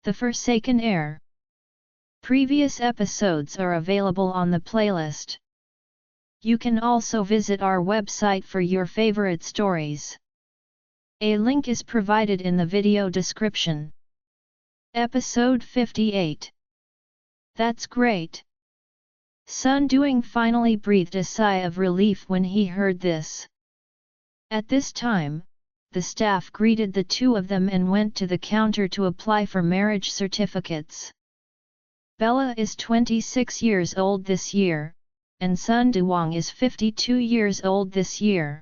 The Forsaken Heir. Previous episodes are available on the playlist. You can also visit our website for your favorite stories. A link is provided in the video description. Episode 58. That's great. Sun Duong finally breathed a sigh of relief when he heard this. At this time, the staff greeted the two of them and went to the counter to apply for marriage certificates. Bella is 26 years old this year, and Sun Duong is 52 years old this year.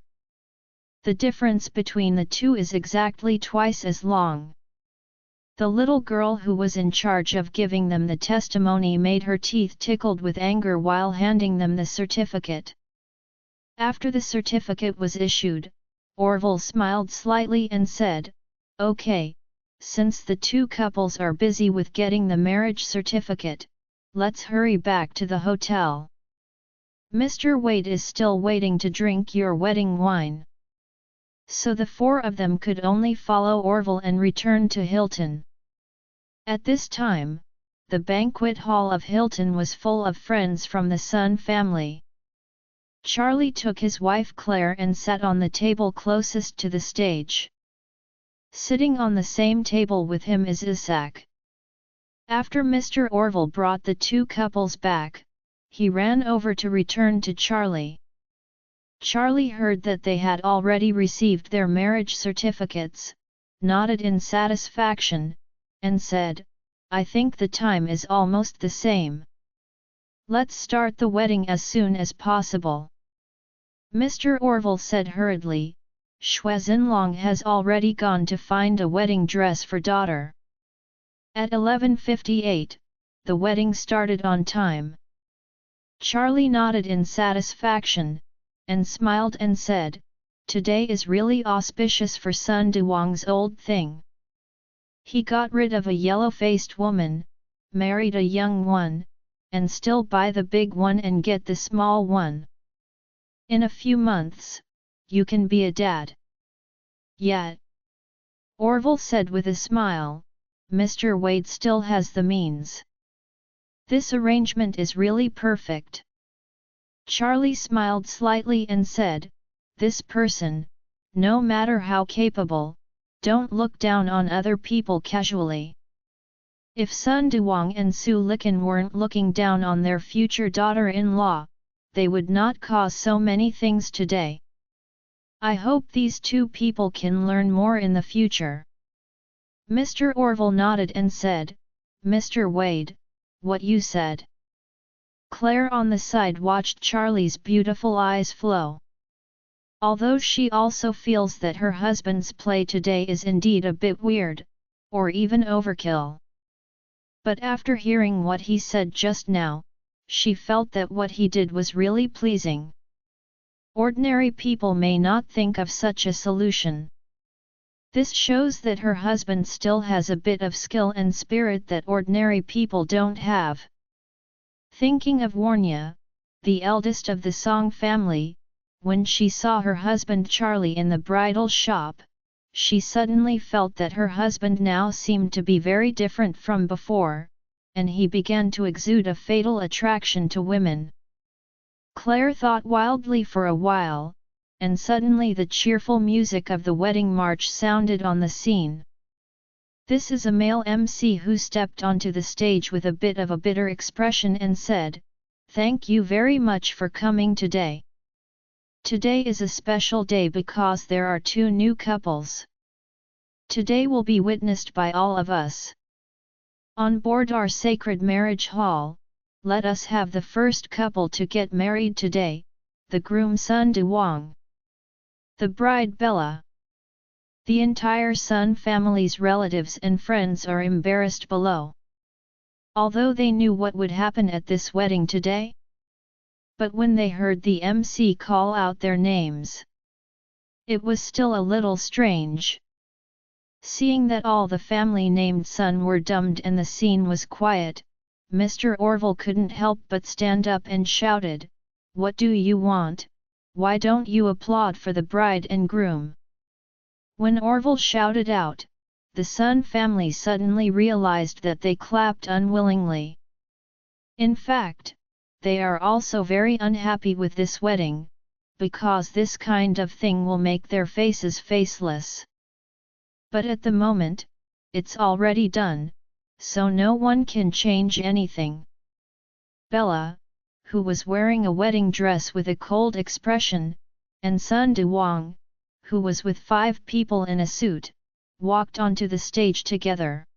The difference between the two is exactly twice as long. The little girl who was in charge of giving them the testimony made her teeth tickled with anger while handing them the certificate. After the certificate was issued, Orville smiled slightly and said, "Okay, since the two couples are busy with getting the marriage certificate, let's hurry back to the hotel. Mr. Wade is still waiting to drink your wedding wine." So the four of them could only follow Orville and return to Hilton. At this time, the banquet hall of Hilton was full of friends from the Sun family. Charlie took his wife Claire and sat on the table closest to the stage. Sitting on the same table with him is Isaac. After Mr. Orville brought the two couples back, he ran over to return to Charlie. Charlie heard that they had already received their marriage certificates, nodded in satisfaction, and said, "I think the time is almost the same. Let's start the wedding as soon as possible." Mr. Orville said hurriedly, "Shue Xinlong has already gone to find a wedding dress for daughter." At 11:58, the wedding started on time. Charlie nodded in satisfaction, and smiled and said, "Today is really auspicious for Sun Duong's old thing. He got rid of a yellow-faced woman, married a young one, and still buy the big one and get the small one. In a few months, you can be a dad." "Yet," Orville said with a smile, "Mr. Wade still has the means. This arrangement is really perfect." Charlie smiled slightly and said, "This person, no matter how capable, don't look down on other people casually. If Sun Duong and Su Likan weren't looking down on their future daughter-in-law, they would not cause so many things today. I hope these two people can learn more in the future." Mr. Orville nodded and said, "Mr. Wade, what you said." Claire on the side watched Charlie's beautiful eyes flow. Although she also feels that her husband's play today is indeed a bit weird, or even overkill. But after hearing what he said just now, she felt that what he did was really pleasing. Ordinary people may not think of such a solution. This shows that her husband still has a bit of skill and spirit that ordinary people don't have. Thinking of Warnya, the eldest of the Song family, when she saw her husband Charlie in the bridal shop, she suddenly felt that her husband now seemed to be very different from before, and he began to exude a fatal attraction to women. Claire thought wildly for a while, and suddenly the cheerful music of the wedding march sounded on the scene. This is a male MC who stepped onto the stage with a bit of a bitter expression and said, "Thank you very much for coming today. Today is a special day because there are two new couples. Today will be witnessed by all of us. On board our sacred marriage hall, let us have the first couple to get married today, the groom Sun Duong. The bride Bella." The entire Sun family's relatives and friends are embarrassed below. Although they knew what would happen at this wedding today. But when they heard the MC call out their names, it was still a little strange. Seeing that all the family named Sun were dumbed and the scene was quiet, Mr. Orville couldn't help but stand up and shouted, "What do you want? Why don't you applaud for the bride and groom?" When Orville shouted out, the Sun family suddenly realized that they clapped unwillingly. In fact, they are also very unhappy with this wedding, because this kind of thing will make their faces faceless. But at the moment, it's already done, so no one can change anything. Bella, who was wearing a wedding dress with a cold expression, and Sun Duwang, who was with 5 people in a suit, walked onto the stage together.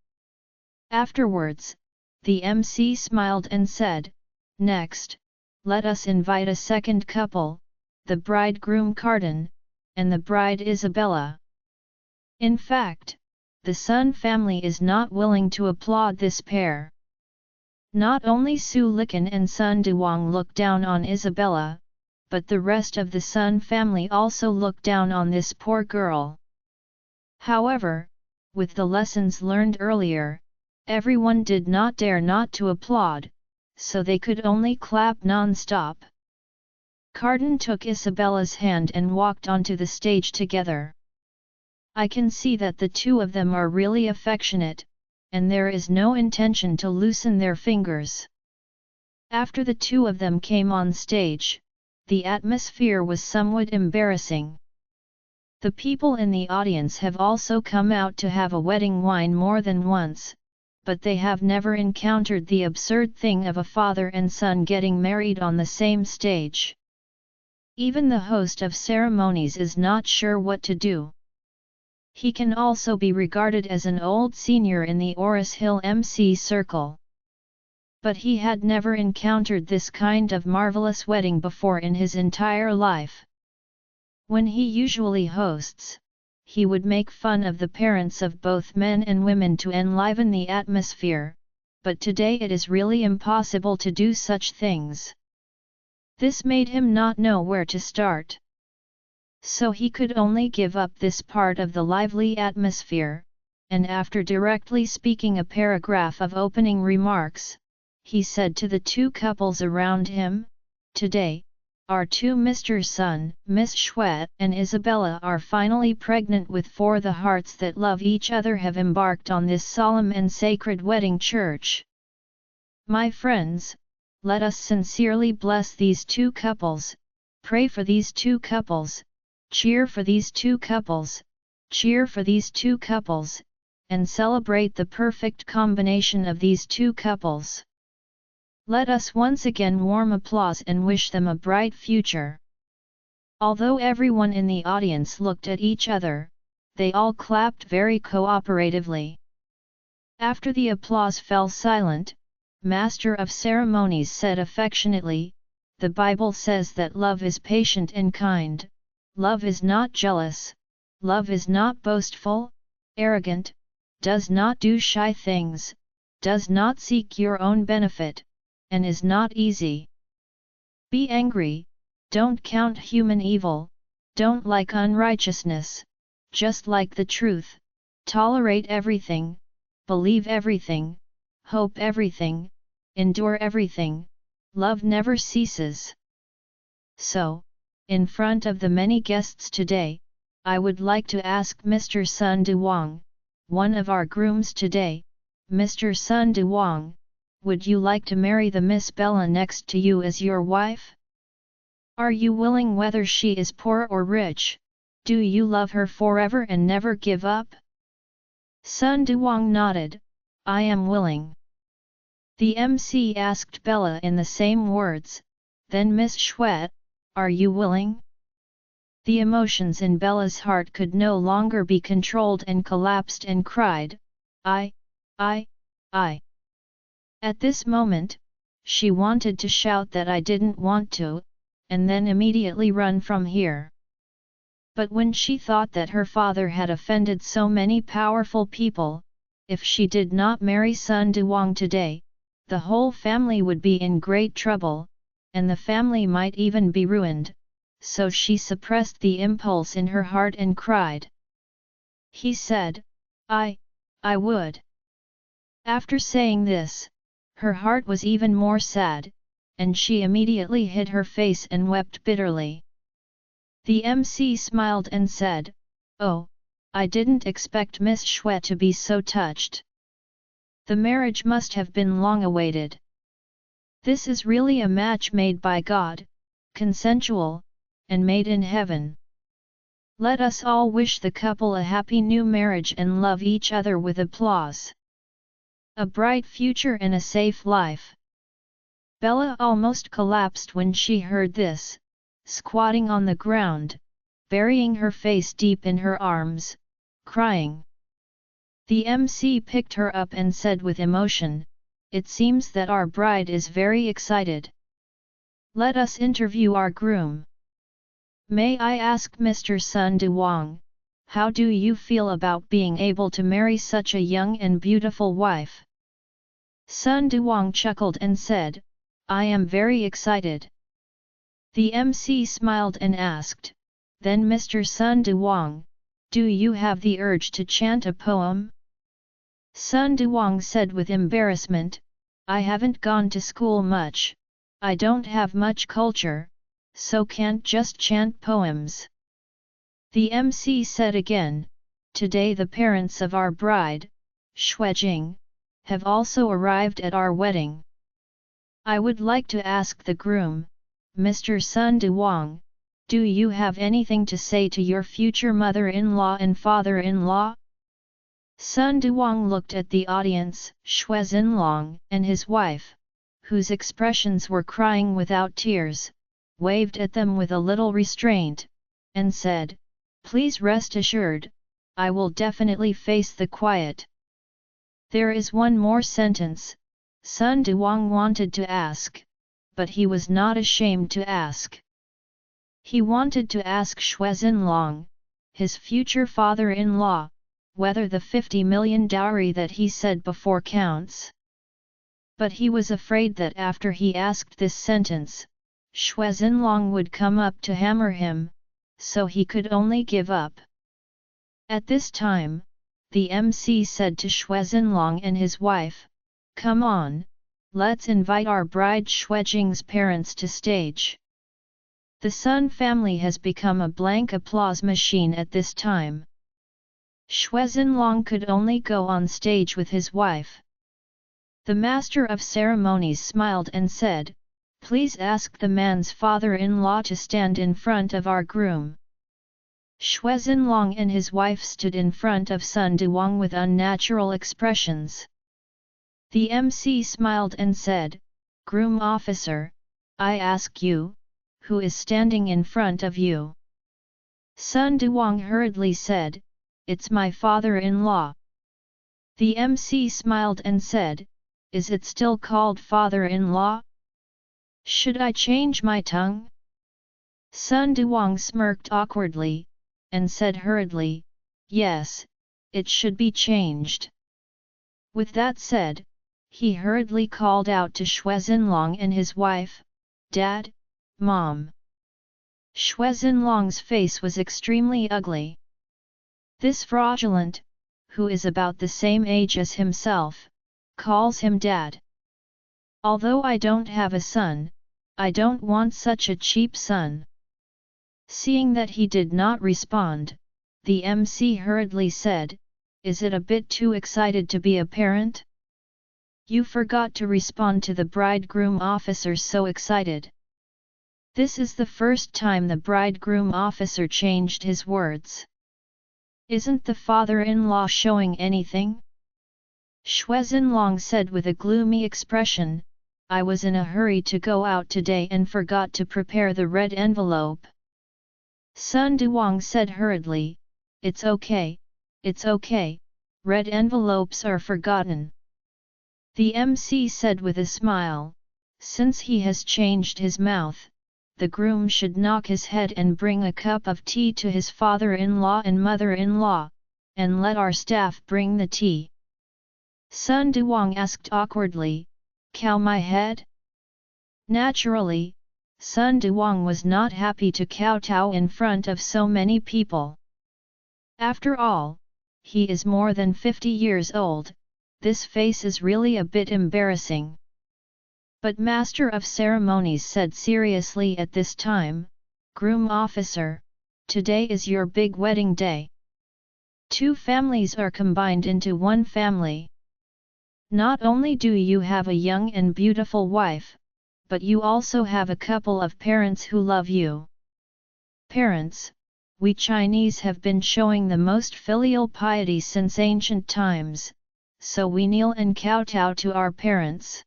Afterwards, the MC smiled and said, "Next, let us invite a second couple, the bridegroom Cardin, and the bride Isabella." In fact, the Sun family is not willing to applaud this pair. Not only Su Likan and Sun Duwang look down on Isabella, but the rest of the Sun family also look down on this poor girl. However, with the lessons learned earlier, everyone did not dare not to applaud, so they could only clap non-stop. Cardin took Isabella's hand and walked onto the stage together. I can see that the two of them are really affectionate, and there is no intention to loosen their fingers. After the two of them came on stage, the atmosphere was somewhat embarrassing. The people in the audience have also come out to have a wedding wine more than once, but they have never encountered the absurd thing of a father and son getting married on the same stage. Even the host of ceremonies is not sure what to do. He can also be regarded as an old senior in the Oris Hill MC circle. But he had never encountered this kind of marvelous wedding before in his entire life. When he usually hosts, he would make fun of the parents of both men and women to enliven the atmosphere, but today it is really impossible to do such things. This made him not know where to start. So he could only give up this part of the lively atmosphere, and after directly speaking a paragraph of opening remarks, he said to the two couples around him, "Today, our two Mr. Sun, Miss Shui, and Isabella are finally pregnant with 4 the hearts that love each other have embarked on this solemn and sacred wedding church. My friends, let us sincerely bless these two couples, pray for these two couples, cheer for these two couples, cheer for these two couples, and celebrate the perfect combination of these two couples. Let us once again warm applause and wish them a bright future." Although everyone in the audience looked at each other, they all clapped very cooperatively. After the applause fell silent, Master of Ceremonies said affectionately, "The Bible says that love is patient and kind, love is not jealous, love is not boastful, arrogant, does not do shy things, does not seek your own benefit, and is not easy. Be angry, don't count human evil, don't like unrighteousness, just like the truth, tolerate everything, believe everything, hope everything, endure everything, love never ceases." So, in front of the many guests today, I would like to ask Mr. Sun Duwang, one of our grooms today, Mr. Sun Duwang, would you like to marry the Miss Bella next to you as your wife? Are you willing whether she is poor or rich? Do you love her forever and never give up? Sun Duwang nodded, "I am willing." The MC asked Bella in the same words, "Then Miss Shui, are you willing?" The emotions in Bella's heart could no longer be controlled and collapsed and cried, I. At this moment, she wanted to shout that I didn't want to, and then immediately run from here. But when she thought that her father had offended so many powerful people, if she did not marry Sun Duwang today, the whole family would be in great trouble, and the family might even be ruined, so she suppressed the impulse in her heart and cried. He said, I would. After saying this, her heart was even more sad, and she immediately hid her face and wept bitterly. The MC smiled and said, "Oh, I didn't expect Miss Xue to be so touched. The marriage must have been long awaited. This is really a match made by God, consensual, and made in heaven. Let us all wish the couple a happy new marriage and love each other with applause. A bright future and a safe life. Bella almost collapsed when she heard this, squatting on the ground, burying her face deep in her arms, crying. The MC picked her up and said with emotion, "It seems that our bride is very excited. Let us interview our groom. May I ask Mr. Sun Duwang, how do you feel about being able to marry such a young and beautiful wife?" Sun Duwang chuckled and said, "I am very excited." The MC smiled and asked, "Then Mr. Sun Duwang, do you have the urge to chant a poem?" Sun Duwang said with embarrassment, "I haven't gone to school much, I don't have much culture, so can't just chant poems." The MC said again, "Today the parents of our bride, Xuejing, have also arrived at our wedding. I would like to ask the groom, Mr. Sun Duwang, do you have anything to say to your future mother-in-law and father-in-law?" Sun Duwang looked at the audience, Xue Xinlong and his wife, whose expressions were crying without tears, waved at them with a little restraint, and said, "Please rest assured, I will definitely face the quiet." There is one more sentence, Sun Duwang wanted to ask, but he was not ashamed to ask. He wanted to ask Xue Xinlong, his future father-in-law, whether the 50 million dowry that he said before counts. But he was afraid that after he asked this sentence, Xue Xinlong would come up to hammer him, so he could only give up. At this time, the MC said to Xue Xinlong and his wife, "Come on, let's invite our bride Xuejing's parents to stage." The Sun family has become a blank applause machine at this time. Xue Xinlong could only go on stage with his wife. The master of ceremonies smiled and said, "Please ask the man's father-in-law to stand in front of our groom." Xue Xinlong and his wife stood in front of Sun Duwang with unnatural expressions. The MC smiled and said, "Groom officer, I ask you, who is standing in front of you?" Sun Duwang hurriedly said, "It's my father-in-law." The MC smiled and said, "Is it still called father-in-law? Should I change my tongue?" Sun Duwang smirked awkwardly, and said hurriedly, "Yes, it should be changed." With that said, he hurriedly called out to Xue Xinlong and his wife, "Dad, Mom." Xue Xinlong's face was extremely ugly. This fraudulent, who is about the same age as himself, calls him dad. Although I don't have a son, I don't want such a cheap son. Seeing that he did not respond, the MC hurriedly said, "Is it a bit too excited to be a parent? You forgot to respond to the bridegroom officer so excited." This is the first time the bridegroom officer changed his words. "Isn't the father-in-law showing anything?" Xue Xinlong said with a gloomy expression, "I was in a hurry to go out today and forgot to prepare the red envelope." Sun Duwang said hurriedly, it's okay, red envelopes are forgotten." The MC said with a smile, "Since he has changed his mouth, the groom should knock his head and bring a cup of tea to his father-in-law and mother-in-law, and let our staff bring the tea." Sun Duwang asked awkwardly, "Cow my head?" Naturally, Sun Duwang was not happy to kowtow in front of so many people. After all, he is more than 50 years old, this face is really a bit embarrassing. But Master of Ceremonies said seriously at this time, "Groom officer, today is your big wedding day. Two families are combined into one family. Not only do you have a young and beautiful wife, but you also have a couple of parents who love you. Parents, we Chinese have been showing the most filial piety since ancient times, so we kneel and kowtow to our parents.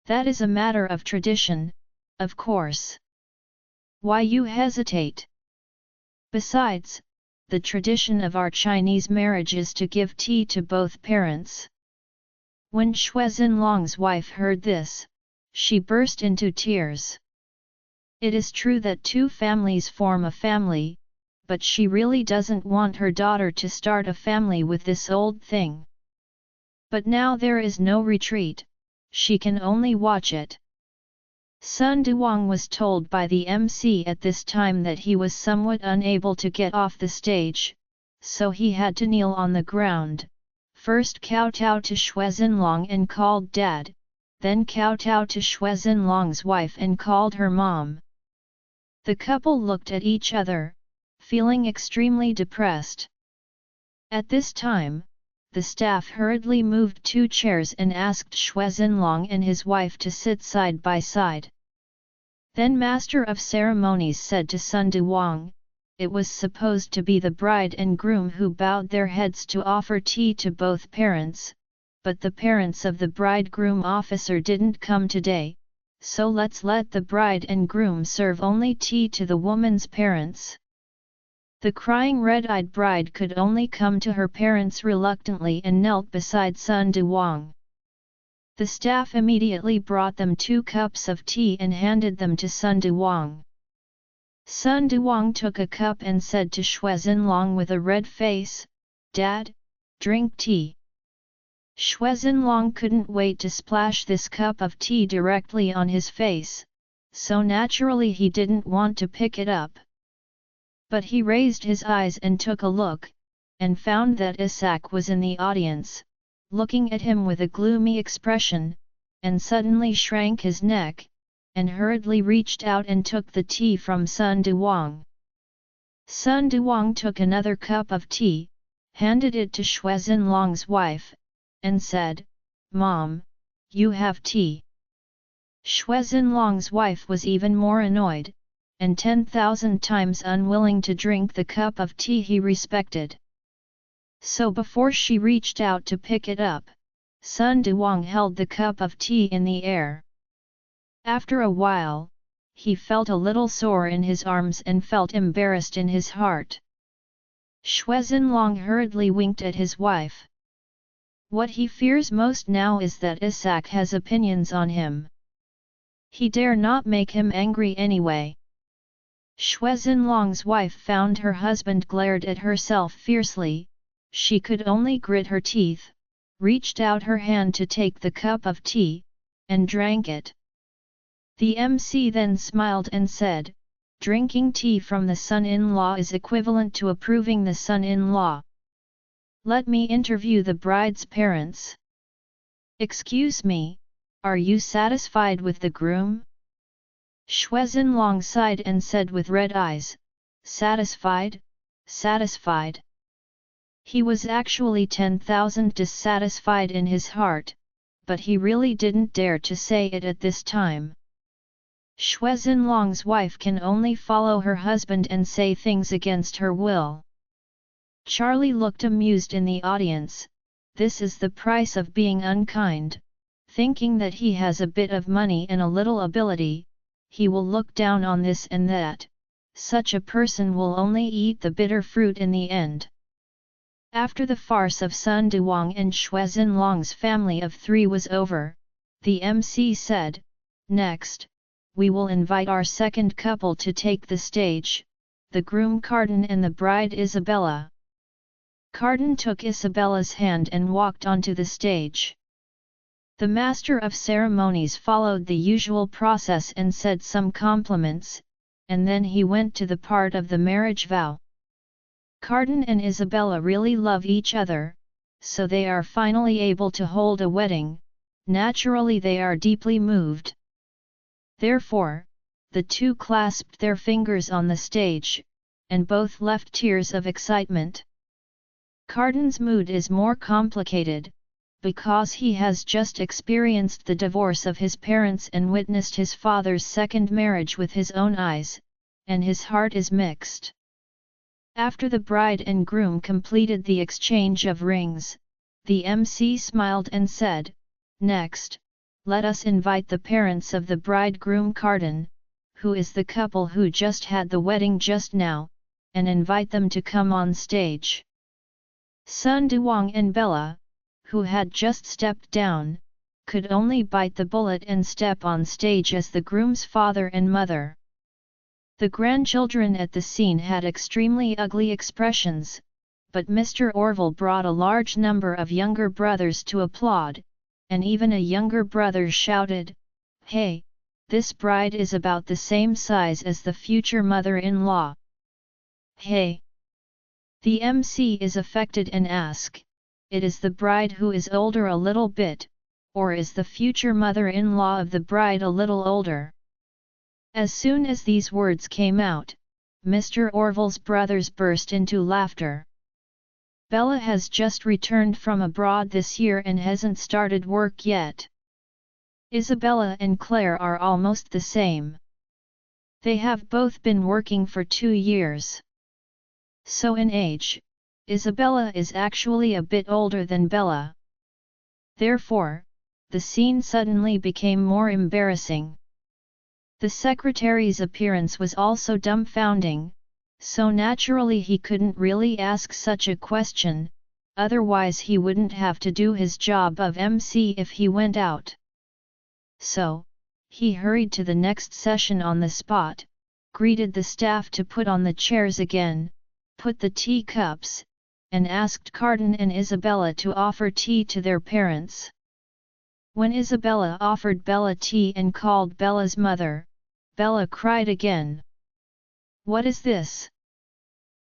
That is a matter of tradition, of course. Why you hesitate? Besides, the tradition of our Chinese marriage is to give tea to both parents. When Xue Zhenlong's wife heard this, she burst into tears. It is true that two families form a family, but she really doesn't want her daughter to start a family with this old thing. But now there is no retreat, she can only watch it. Sun Duwang was told by the MC at this time that he was somewhat unable to get off the stage, so he had to kneel on the ground, first kowtow to Xue Zhenlong and called Dad, then kowtow to Xue Zhenlong's wife and called her Mom. The couple looked at each other, feeling extremely depressed. At this time, the staff hurriedly moved two chairs and asked Xue Zhenlong and his wife to sit side by side. Then Master of Ceremonies said to Sun Duwang, it was supposed to be the bride and groom who bowed their heads to offer tea to both parents, but the parents of the bridegroom officer didn't come today, so let's let the bride and groom serve only tea to the woman's parents. The crying red-eyed bride could only come to her parents reluctantly and knelt beside Sun Duwang. The staff immediately brought them 2 cups of tea and handed them to Sun Duwang. Sun Duwang took a cup and said to Xue Zhenlong with a red face, "Dad, drink tea." Xue Zhenlong couldn't wait to splash this cup of tea directly on his face, so naturally he didn't want to pick it up. But he raised his eyes and took a look, and found that Isak was in the audience, looking at him with a gloomy expression, and suddenly shrank his neck, and hurriedly reached out and took the tea from Sun Duwang. Sun Duwang took another cup of tea, handed it to Xue Zhenlong's wife, and said, "Mom, you have tea." Xue Zhenlong's wife was even more annoyed, and 10,000 times unwilling to drink the cup of tea he respected. So before she reached out to pick it up, Sun Duwang held the cup of tea in the air. After a while, he felt a little sore in his arms and felt embarrassed in his heart. Xue Zhenlong hurriedly winked at his wife. What he fears most now is that Isak has opinions on him. He dare not make him angry anyway. Xue Zhenlong's wife found her husband glared at herself fiercely. She could only grit her teeth, reached out her hand to take the cup of tea, and drank it. The MC then smiled and said, "Drinking tea from the son-in-law is equivalent to approving the son-in-law. Let me interview the bride's parents." "Excuse me, are you satisfied with the groom?" Xue Zhenlong sighed and said with red eyes, "Satisfied, satisfied." He was actually 10,000 dissatisfied in his heart, but he really didn't dare to say it at this time. Xue Zhenlong's wife can only follow her husband and say things against her will. Charlie looked amused in the audience. This is the price of being unkind. Thinking that he has a bit of money and a little ability, he will look down on this and that. Such a person will only eat the bitter fruit in the end. After the farce of Sun Duwang and Xue Zhenlong's family of 3 was over, the MC said, "Next, we will invite our second couple to take the stage, the groom Carden and the bride Isabella." Carden took Isabella's hand and walked onto the stage. The master of ceremonies followed the usual process and said some compliments, and then he went to the part of the marriage vow. Carden and Isabella really love each other, so they are finally able to hold a wedding. Naturally they are deeply moved. Therefore, the 2 clasped their fingers on the stage, and both left tears of excitement. Carden's mood is more complicated, because he has just experienced the divorce of his parents and witnessed his father's second marriage with his own eyes, and his heart is mixed. After the bride and groom completed the exchange of rings, the MC smiled and said, "Next, let us invite the parents of the bridegroom Carden, who is the couple who just had the wedding just now, and invite them to come on stage." Sun Duwang and Bella, who had just stepped down, could only bite the bullet and step on stage as the groom's father and mother. The grandchildren at the scene had extremely ugly expressions, but Mr. Orville brought a large number of younger brothers to applaud, and even a younger brother shouted, "Hey, this bride is about the same size as the future mother-in-law." "Hey!" The MC is affected and asks, "It is the bride who is older a little bit, or is the future mother-in-law of the bride a little older?" As soon as these words came out, Mr. Orville's brothers burst into laughter. "Bella has just returned from abroad this year and hasn't started work yet. Isabella and Claire are almost the same. They have both been working for 2 years. So in age, Isabella is actually a bit older than Bella." Therefore, the scene suddenly became more embarrassing. The secretary's appearance was also dumbfounding, so naturally he couldn't really ask such a question, otherwise he wouldn't have to do his job of MC if he went out. So, he hurried to the next session on the spot, greeted the staff to put on the chairs again, put the tea cups, and asked Carden and Isabella to offer tea to their parents. When Isabella offered Bella tea and called Bella's mother, Bella cried again. "What is this?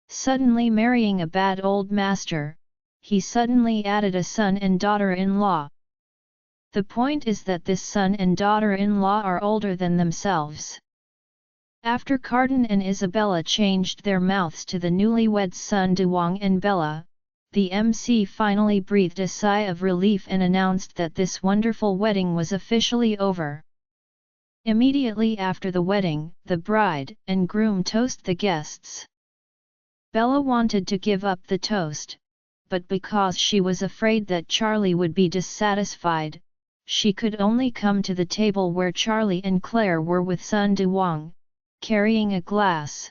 Suddenly marrying a bad old master," he suddenly added, "a son and daughter-in-law. The point is that this son and daughter-in-law are older than themselves." After Carden and Isabella changed their mouths to the newlyweds Sun Duwang and Bella, the MC finally breathed a sigh of relief and announced that this wonderful wedding was officially over. Immediately after the wedding, the bride and groom toast the guests. Bella wanted to give up the toast, but because she was afraid that Charlie would be dissatisfied, she could only come to the table where Charlie and Claire were with Sun Duwang, carrying a glass.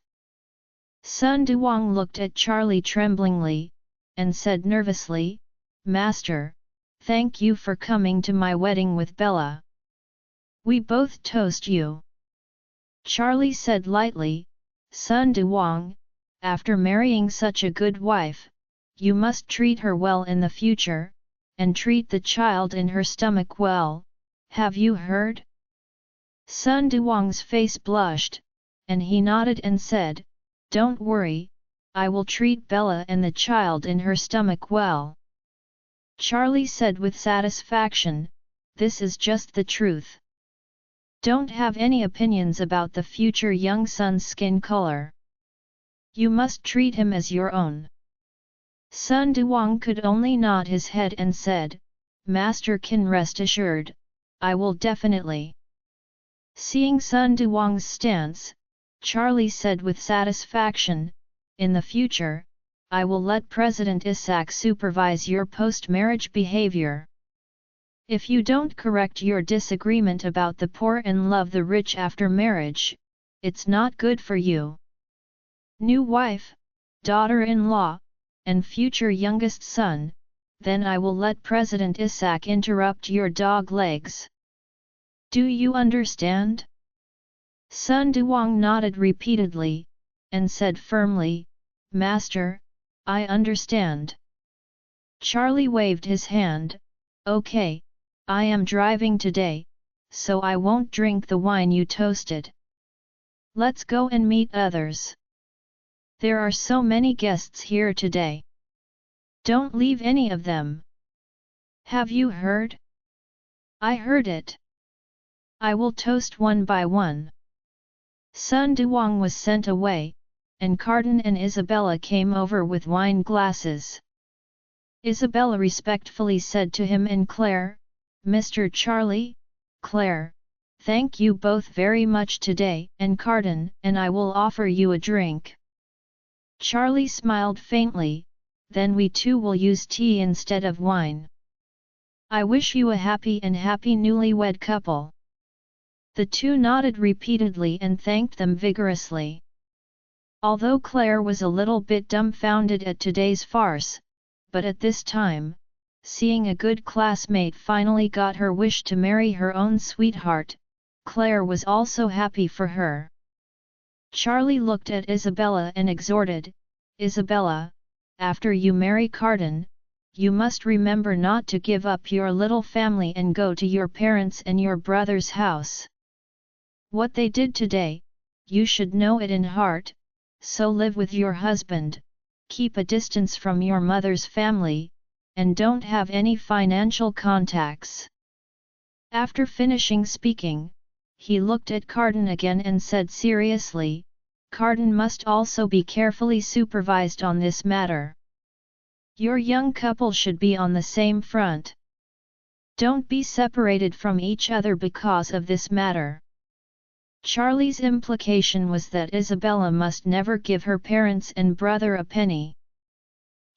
Sun Duwang looked at Charlie tremblingly, and said nervously, "Master, thank you for coming to my wedding with Bella. We both toast you." Charlie said lightly, "Sun Duwang, after marrying such a good wife, you must treat her well in the future, and treat the child in her stomach well, have you heard?" Sun Duwang's face blushed, and he nodded and said, "Don't worry, I will treat Bella and the child in her stomach well." Charlie said with satisfaction, "This is just the truth. Don't have any opinions about the future young son's skin color. You must treat him as your own." Sun Duwang could only nod his head and said, "Master can rest assured, I will definitely." Seeing Sun Duwang's stance, Charlie said with satisfaction, "In the future, I will let President Isaac supervise your post-marriage behavior. If you don't correct your disagreement about the poor and love the rich after marriage, it's not good for you. New wife, daughter-in-law, and future youngest son, then I will let President Isaac interrupt your dog legs. Do you understand?" Sun Duwang nodded repeatedly, and said firmly, "Master, I understand." Charlie waved his hand, "Okay, I am driving today, so I won't drink the wine you toasted. Let's go and meet others. There are so many guests here today. Don't leave any of them. Have you heard?" "I heard it. I will toast one by one." Sun Duwang was sent away, and Carden and Isabella came over with wine glasses. Isabella respectfully said to him and Claire, "Mr. Charlie, Claire, thank you both very much today, and Carden and I will offer you a drink." Charlie smiled faintly, "Then we too will use tea instead of wine. I wish you a happy newlywed couple." The two nodded repeatedly and thanked them vigorously. Although Claire was a little bit dumbfounded at today's farce, but at this time, seeing a good classmate finally got her wish to marry her own sweetheart, Claire was also happy for her. Charlie looked at Isabella and exhorted, "Isabella, after you marry Carden, you must remember not to give up your little family and go to your parents' and your brother's house. What they did today, you should know it in heart, so live with your husband, keep a distance from your mother's family, and don't have any financial contacts." After finishing speaking, he looked at Carden again and said seriously, "Carden must also be carefully supervised on this matter. Your young couple should be on the same front. Don't be separated from each other because of this matter." Charlie's implication was that Isabella must never give her parents and brother a penny.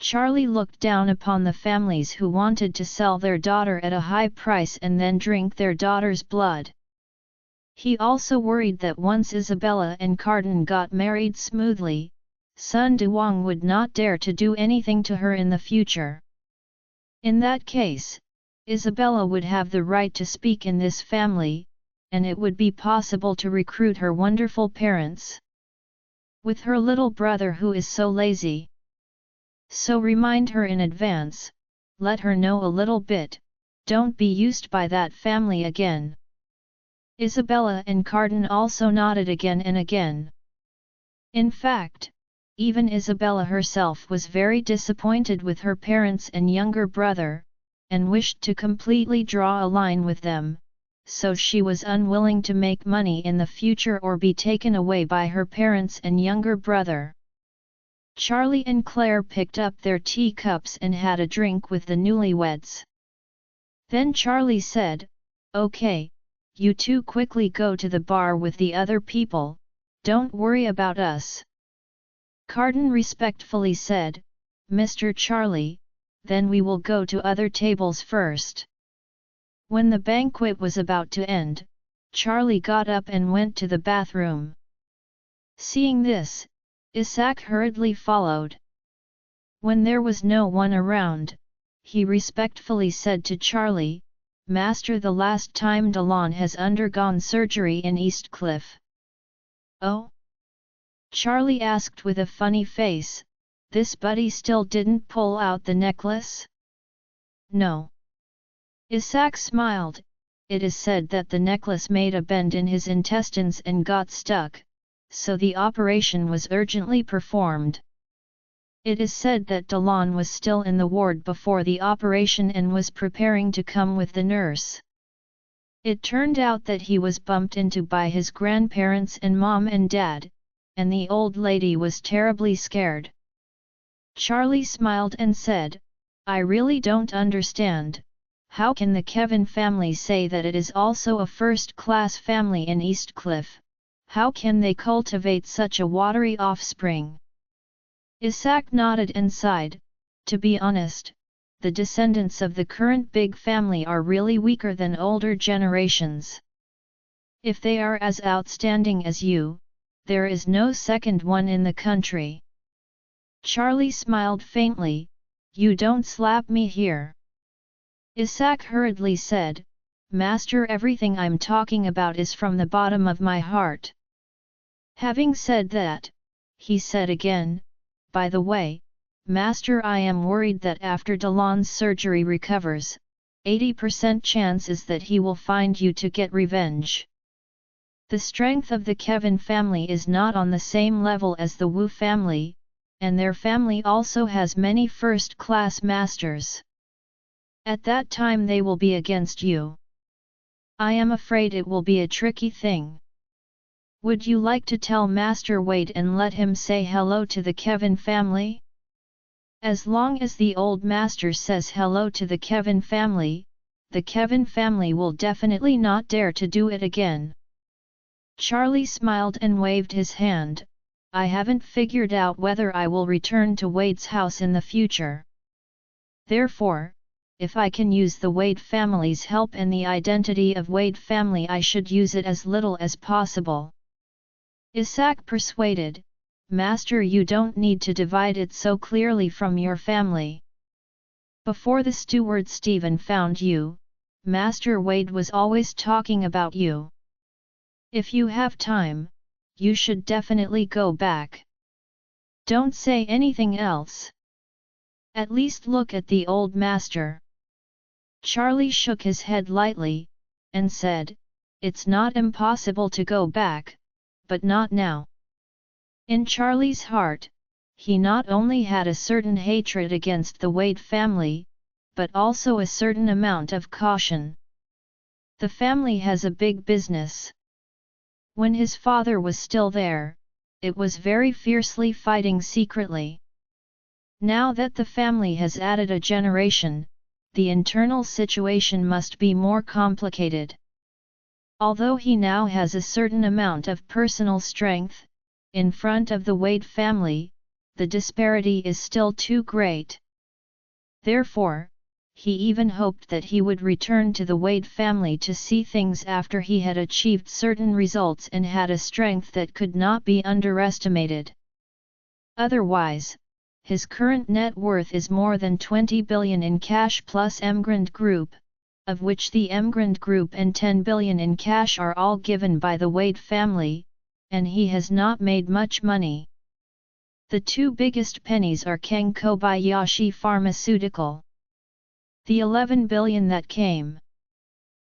Charlie looked down upon the families who wanted to sell their daughter at a high price and then drink their daughter's blood. He also worried that once Isabella and Carden got married smoothly, Sun Duong would not dare to do anything to her in the future. In that case, Isabella would have the right to speak in this family, and it would be possible to recruit her wonderful parents. With her little brother who is so lazy. So remind her in advance, let her know a little bit, don't be used by that family again. Isabella and Carden also nodded again and again. In fact, even Isabella herself was very disappointed with her parents and younger brother, and wished to completely draw a line with them, so she was unwilling to make money in the future or be taken away by her parents and younger brother. Charlie and Claire picked up their teacups and had a drink with the newlyweds. Then Charlie said, "Okay, you two quickly go to the bar with the other people, don't worry about us." Carden respectfully said, "Mr. Charlie, then we will go to other tables first." When the banquet was about to end, Charlie got up and went to the bathroom. Seeing this, Isaac hurriedly followed. When there was no one around, he respectfully said to Charlie, "Master, the last time Delon has undergone surgery in Eastcliff." "Oh?" Charlie asked with a funny face, "This buddy still didn't pull out the necklace?" "No." Isaac smiled, "It is said that the necklace made a bend in his intestines and got stuck, so the operation was urgently performed. It is said that Delon was still in the ward before the operation and was preparing to come with the nurse. It turned out that he was bumped into by his grandparents and mom and dad, and the old lady was terribly scared." Charlie smiled and said, "I really don't understand. How can the Kevin family say that it is also a first-class family in Eastcliff? How can they cultivate such a watery offspring?" Isaac nodded and sighed, "To be honest, the descendants of the current big family are really weaker than older generations. If they are as outstanding as you, there is no second one in the country." Charlie smiled faintly, "You don't slap me here." Isaac hurriedly said, "Master, everything I'm talking about is from the bottom of my heart." Having said that, he said again, "By the way, Master, I am worried that after Delon's surgery recovers, 80% chance is that he will find you to get revenge. The strength of the Kevin family is not on the same level as the Wu family, and their family also has many first-class masters. At that time they will be against you. I am afraid it will be a tricky thing. Would you like to tell Master wait and let him say hello to the Kevin family?" As long as the old master says hello to the Kevin family, the Kevin family will definitely not dare to do it again. Charlie smiled and waved his hand. I haven't figured out whether I will return to Wade's house in the future. Therefore, if I can use the Wade family's help and the identity of Wade family, I should use it as little as possible. Isaac persuaded, Master, you don't need to divide it so clearly from your family. Before the steward Stephen found you, Master Wade was always talking about you. If you have time, you should definitely go back. Don't say anything else. At least look at the old master. Charlie shook his head lightly, and said, It's not impossible to go back, but not now. In Charlie's heart, he not only had a certain hatred against the Wade family, but also a certain amount of caution. The family has a big business. When his father was still there, it was very fiercely fighting secretly. Now that the family has added a generation, the internal situation must be more complicated. Although he now has a certain amount of personal strength, in front of the Wade family, the disparity is still too great. Therefore, he even hoped that he would return to the Wade family to see things after he had achieved certain results and had a strength that could not be underestimated. Otherwise, his current net worth is more than 20 billion in cash plus Emgrand Group, of which the Emgrand Group and 10 billion in cash are all given by the Wade family, and he has not made much money. The two biggest pennies are Kang Kobayashi Pharmaceutical. The 11 billion that came.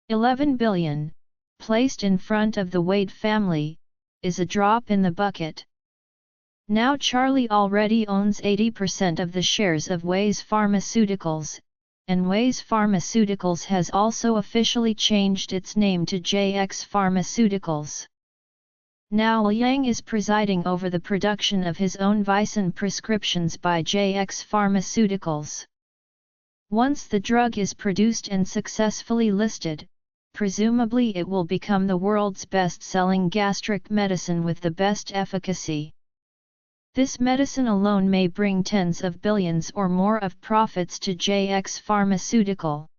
11 billion, placed in front of the Wade family, is a drop in the bucket. Now Charlie already owns 80% of the shares of Ways Pharmaceuticals, and Ways Pharmaceuticals has also officially changed its name to JX Pharmaceuticals. Now Liang is presiding over the production of his own Vicin prescriptions by JX Pharmaceuticals. Once the drug is produced and successfully listed, presumably it will become the world's best-selling gastric medicine with the best efficacy. This medicine alone may bring tens of billions or more of profits to JX Pharmaceutical.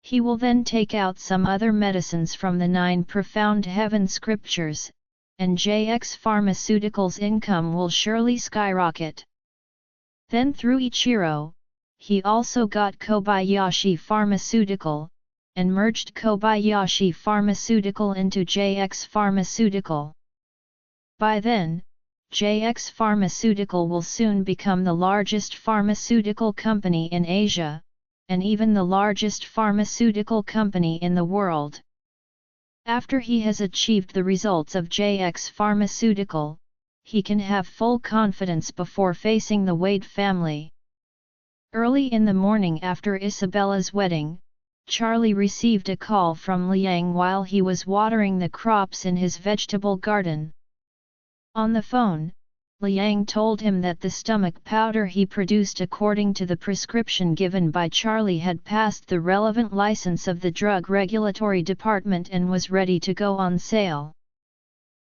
He will then take out some other medicines from the 9 profound heaven scriptures, and JX Pharmaceutical's income will surely skyrocket. Then through Ichiro, he also got Kobayashi Pharmaceutical, and merged Kobayashi Pharmaceutical into JX Pharmaceutical. By then, JX Pharmaceutical will soon become the largest pharmaceutical company in Asia, and even the largest pharmaceutical company in the world. After he has achieved the results of JX Pharmaceutical, he can have full confidence before facing the Wade family. Early in the morning after Isabella's wedding, Charlie received a call from Liang while he was watering the crops in his vegetable garden. On the phone, Liang told him that the stomach powder he produced according to the prescription given by Charlie had passed the relevant license of the Drug Regulatory Department and was ready to go on sale.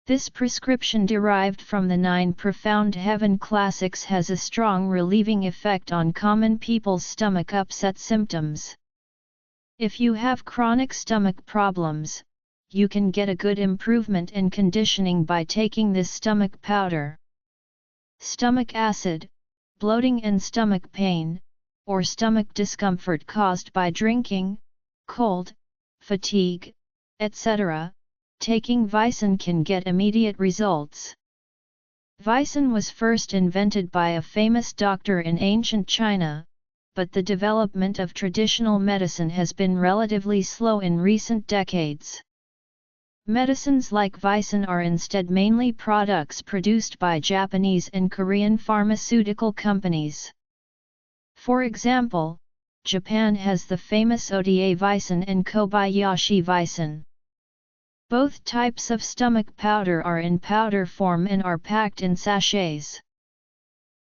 This prescription derived from the 9 profound heaven classics has a strong relieving effect on common people's stomach upset symptoms. If you have chronic stomach problems, you can get a good improvement and conditioning by taking this stomach powder. Stomach acid, bloating and stomach pain, or stomach discomfort caused by drinking, cold, fatigue, etc., taking Vicin can get immediate results. Vicin was first invented by a famous doctor in ancient China, but the development of traditional medicine has been relatively slow in recent decades. Medicines like Vicin are instead mainly products produced by Japanese and Korean pharmaceutical companies. For example, Japan has the famous Oda Vicin and Kobayashi Vicin. Both types of stomach powder are in powder form and are packed in sachets.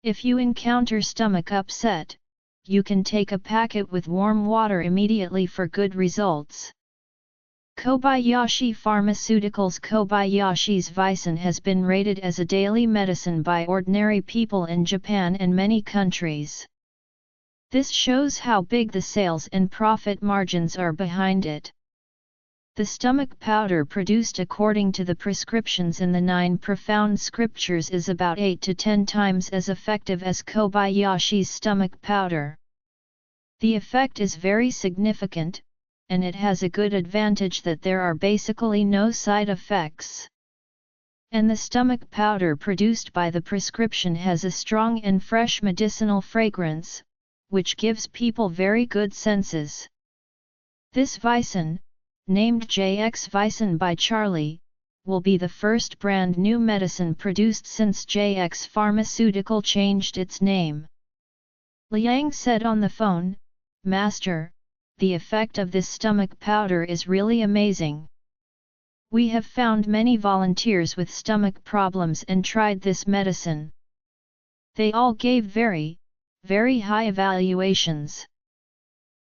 If you encounter stomach upset, you can take a packet with warm water immediately for good results. Kobayashi Pharmaceuticals. Kobayashi's Vicin has been rated as a daily medicine by ordinary people in Japan and many countries. This shows how big the sales and profit margins are behind it. The stomach powder produced according to the prescriptions in the 9 profound scriptures is about 8 to 10 times as effective as Kobayashi's stomach powder. The effect is very significant, and it has a good advantage that there are basically no side effects. And the stomach powder produced by the prescription has a strong and fresh medicinal fragrance, which gives people very good senses. This Vicin, named JX Vicin by Charlie, will be the first brand new medicine produced since JX Pharmaceutical changed its name. Liang said on the phone, "Master, the effect of this stomach powder is really amazing. We have found many volunteers with stomach problems and tried this medicine. They all gave very high evaluations.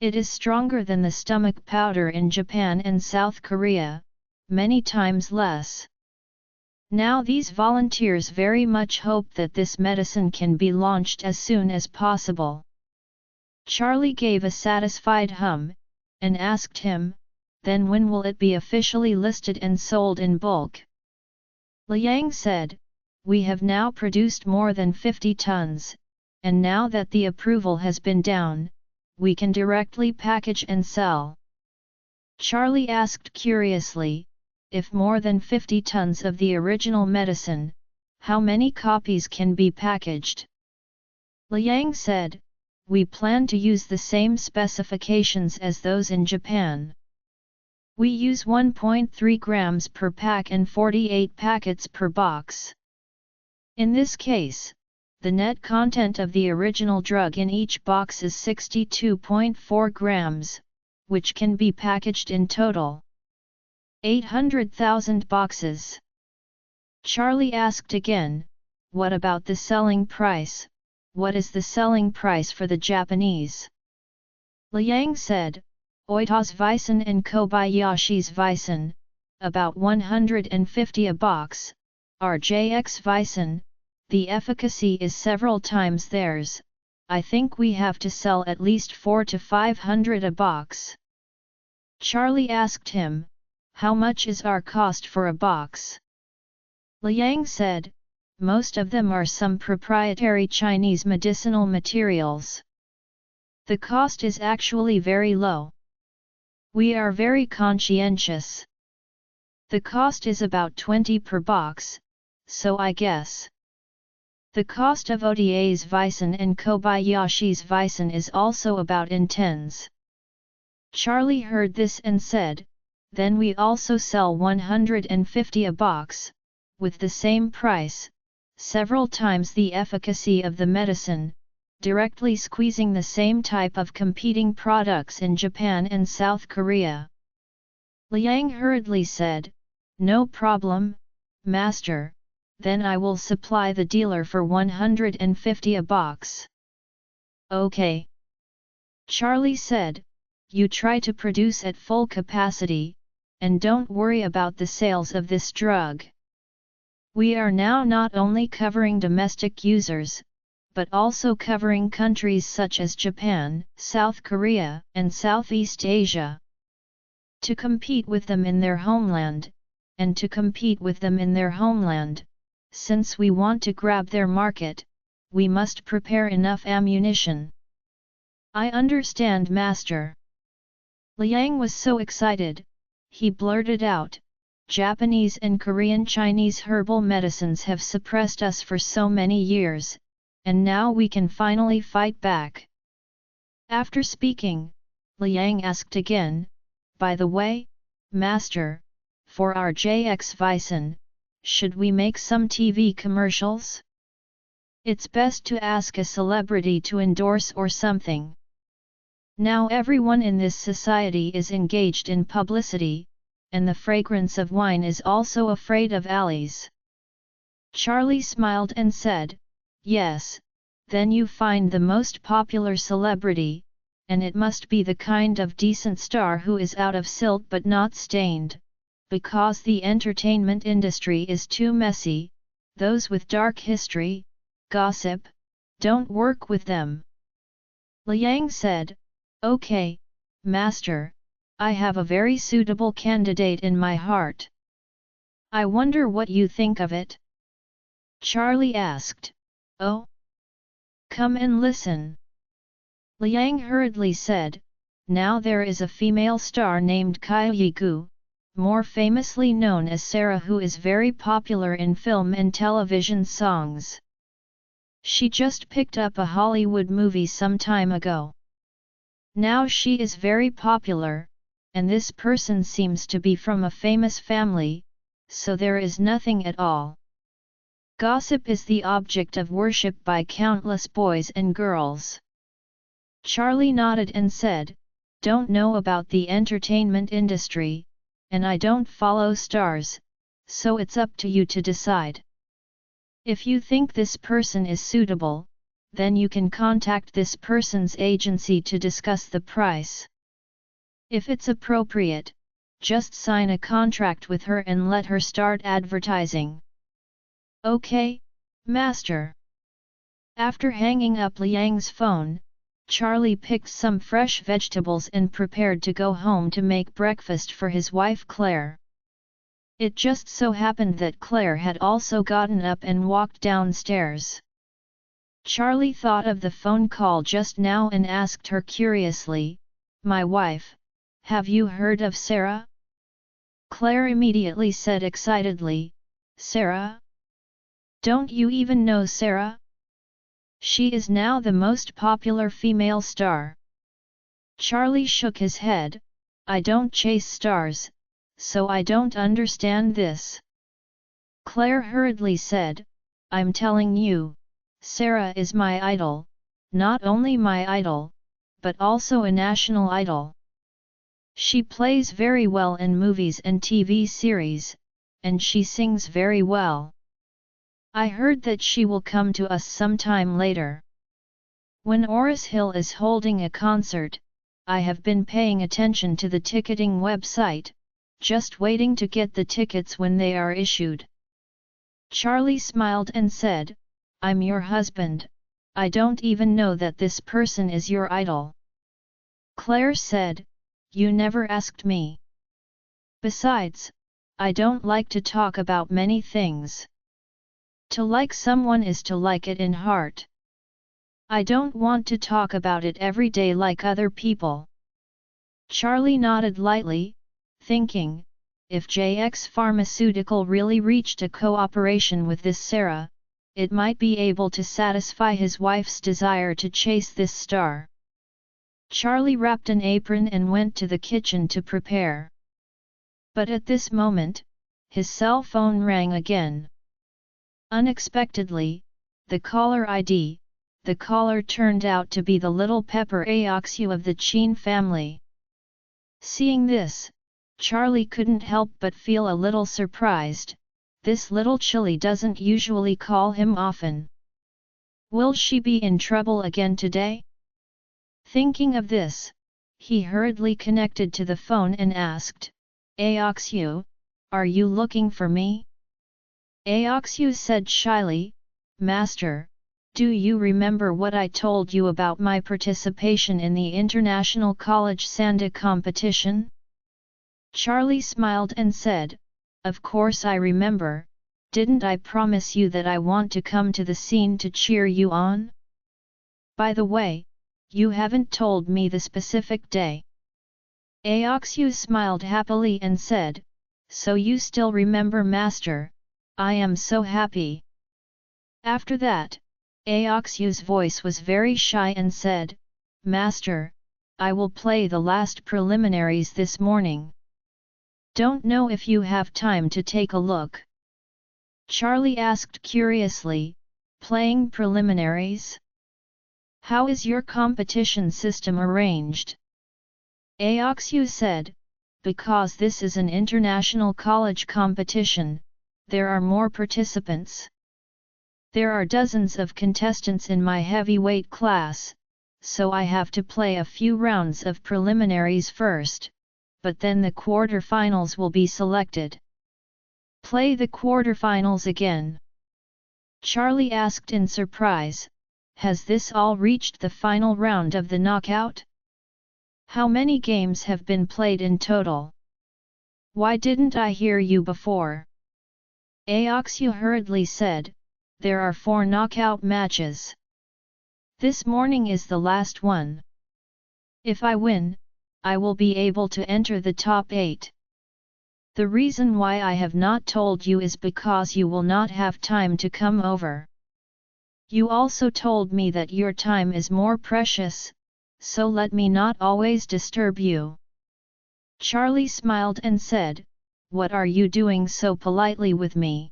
It is stronger than the stomach powder in Japan and South Korea, many times less. Now these volunteers very much hope that this medicine can be launched as soon as possible." Charlie gave a satisfied hum, and asked him, "Then when will it be officially listed and sold in bulk?" Liang said, "We have now produced more than 50 tons, and now that the approval has been down, we can directly package and sell." Charlie asked curiously, "If more than 50 tons of the original medicine, how many copies can be packaged?" Liang said, "We plan to use the same specifications as those in Japan. We use 1.3 grams per pack and 48 packets per box. In this case, the net content of the original drug in each box is 62.4 grams, which can be packaged in total 800,000 boxes." Charlie asked again, "What about the selling price? What is the selling price for the Japanese?" Liang said, "Oita's Vicin and Kobayashi's Vicin, about 150 a box, our JX Vicin, the efficacy is several times theirs. I think we have to sell at least 400 to 500 a box." Charlie asked him, "How much is our cost for a box?" Liang said, "Most of them are some proprietary Chinese medicinal materials. The cost is actually very low. We are very conscientious. The cost is about 20 per box, so I guess. The cost of Oda's Vicin and Kobayashi's Vicin is also about in tens." Charlie heard this and said, "Then we also sell 150 a box, with the same price, several times the efficacy of the medicine, directly squeezing the same type of competing products in Japan and South Korea." Liang hurriedly said, "No problem, Master, then I will supply the dealer for 150 a box." "Okay." Charlie said, "You try to produce at full capacity, and don't worry about the sales of this drug. We are now not only covering domestic users, but also covering countries such as Japan, South Korea, and Southeast Asia. To compete with them in their homeland, and to compete with them in their homeland, since we want to grab their market, we must prepare enough ammunition." "I understand, Master." Liang was so excited, he blurted out, "Japanese and Korean Chinese herbal medicines have suppressed us for so many years, and now we can finally fight back." After speaking, Liang asked again, "By the way, Master, for our JX Vicin, should we make some TV commercials? It's best to ask a celebrity to endorse or something. Now everyone in this society is engaged in publicity, and the fragrance of wine is also afraid of alleys." Charlie smiled and said, "Yes, then you find the most popular celebrity, and it must be the kind of decent star who is out of silt but not stained, because the entertainment industry is too messy. Those with dark history, gossip, don't work with them. Liang said, "Okay, Master, I have a very suitable candidate in my heart. I wonder what you think of it?" Charlie asked. "Oh? Come and listen." Liang hurriedly said, "Now there is a female star named Kai Yigu, more famously known as Sarah, who is very popular in film and television songs. She just picked up a Hollywood movie some time ago. Now she is very popular, and this person seems to be from a famous family, so there is nothing at all. Gossip is the object of worship by countless boys and girls." Charlie nodded and said, "Don't know about the entertainment industry, and I don't follow stars, so it's up to you to decide. If you think this person is suitable, then you can contact this person's agency to discuss the price. If it's appropriate, just sign a contract with her and let her start advertising." "Okay, Master." After hanging up Liang's phone, Charlie picked some fresh vegetables and prepared to go home to make breakfast for his wife Claire. It just so happened that Claire had also gotten up and walked downstairs. Charlie thought of the phone call just now and asked her curiously, "My wife, have you heard of Sarah?" Claire immediately said excitedly, "Sarah? Don't you even know Sarah? She is now the most popular female star." Charlie shook his head, "I don't chase stars, so I don't understand this." Claire hurriedly said, "I'm telling you, Sarah is my idol, not only my idol, but also a national idol. She plays very well in movies and TV series, and she sings very well. I heard that she will come to us sometime later. When Oris Hill is holding a concert, I have been paying attention to the ticketing website, just waiting to get the tickets when they are issued." Charlie smiled and said, "I'm your husband, I don't even know that this person is your idol." Claire said, "You never asked me. Besides, I don't like to talk about many things. To like someone is to like it in heart. I don't want to talk about it every day like other people." Charlie nodded lightly, thinking, if JX Pharmaceutical really reached a cooperation with this Sarah, it might be able to satisfy his wife's desire to chase this star. Charlie wrapped an apron and went to the kitchen to prepare. But at this moment, his cell phone rang again. Unexpectedly, the caller ID, the caller turned out to be the little Pepper Aoxu of the Chin family. Seeing this, Charlie couldn't help but feel a little surprised. This little chilly doesn't usually call him often. Will she be in trouble again today? Thinking of this, he hurriedly connected to the phone and asked, "Aoxu, are you looking for me?" Aoxu said shyly, "Master, do you remember what I told you about my participation in the International College Sanda competition?" Charlie smiled and said, "Of course I remember, didn't I promise you that I want to come to the scene to cheer you on? By the way, you haven't told me the specific day." Aoxu smiled happily and said, "So you still remember, Master, I am so happy." After that, Aoxu's voice was very shy and said, "Master, I will play the last preliminaries this morning. Don't know if you have time to take a look." Charlie asked curiously, "Playing preliminaries? How is your competition system arranged?" Aoxu said, "Because this is an international college competition, there are more participants. There are dozens of contestants in my heavyweight class, so I have to play a few rounds of preliminaries first, but then the quarterfinals will be selected. Play the quarterfinals again? Charlie asked in surprise. Has this all reached the final round of the knockout? How many games have been played in total? Why didn't I hear you before? Aoxu hurriedly said, there are 4 knockout matches. This morning is the last one. If I win, I will be able to enter the top 8. The reason why I have not told you is because you will not have time to come over. You also told me that your time is more precious, so let me not always disturb you. Charlie smiled and said, what are you doing so politely with me?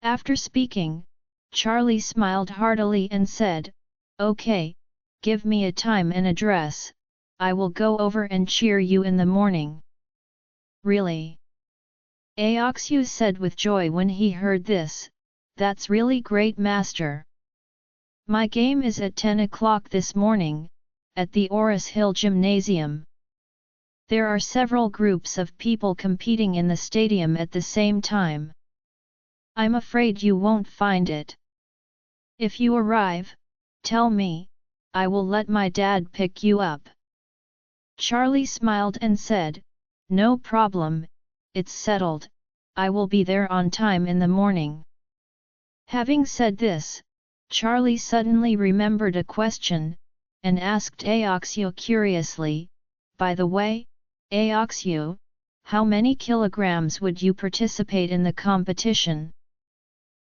After speaking, Charlie smiled heartily and said, okay, give me a time and address, I will go over and cheer you in the morning. Really? Aoxu said with joy when he heard this, that's really great, master. My game is at 10 o'clock this morning, at the Oris Hill Gymnasium. There are several groups of people competing in the stadium at the same time. I'm afraid you won't find it. If you arrive, tell me, I will let my dad pick you up. Charlie smiled and said, no problem, it's settled, I will be there on time in the morning. Having said this, Charlie suddenly remembered a question, and asked Aoxu curiously, by the way, Aoxu, how many kilograms would you participate in the competition?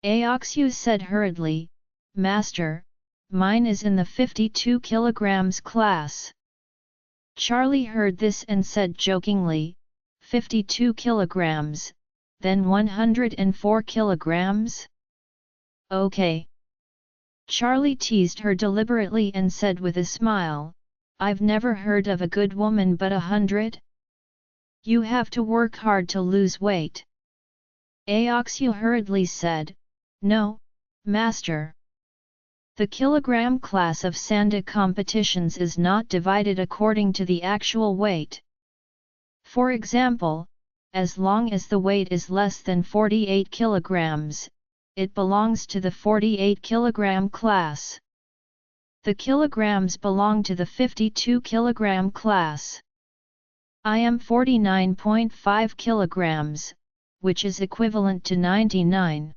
Aoxu said hurriedly, Master, mine is in the 52 kilograms class. Charlie heard this and said jokingly, 52 kilograms, then 104 kilograms? Okay. Charlie teased her deliberately and said with a smile, I've never heard of a good woman but 100? You have to work hard to lose weight. Aoxu hurriedly said, no, master. The kilogram class of Sanda competitions is not divided according to the actual weight. For example, as long as the weight is less than 48 kilograms, it belongs to the 48 kilogram class. The kilograms belong to the 52 kilogram class. I am 49.5 kilograms, which is equivalent to 99.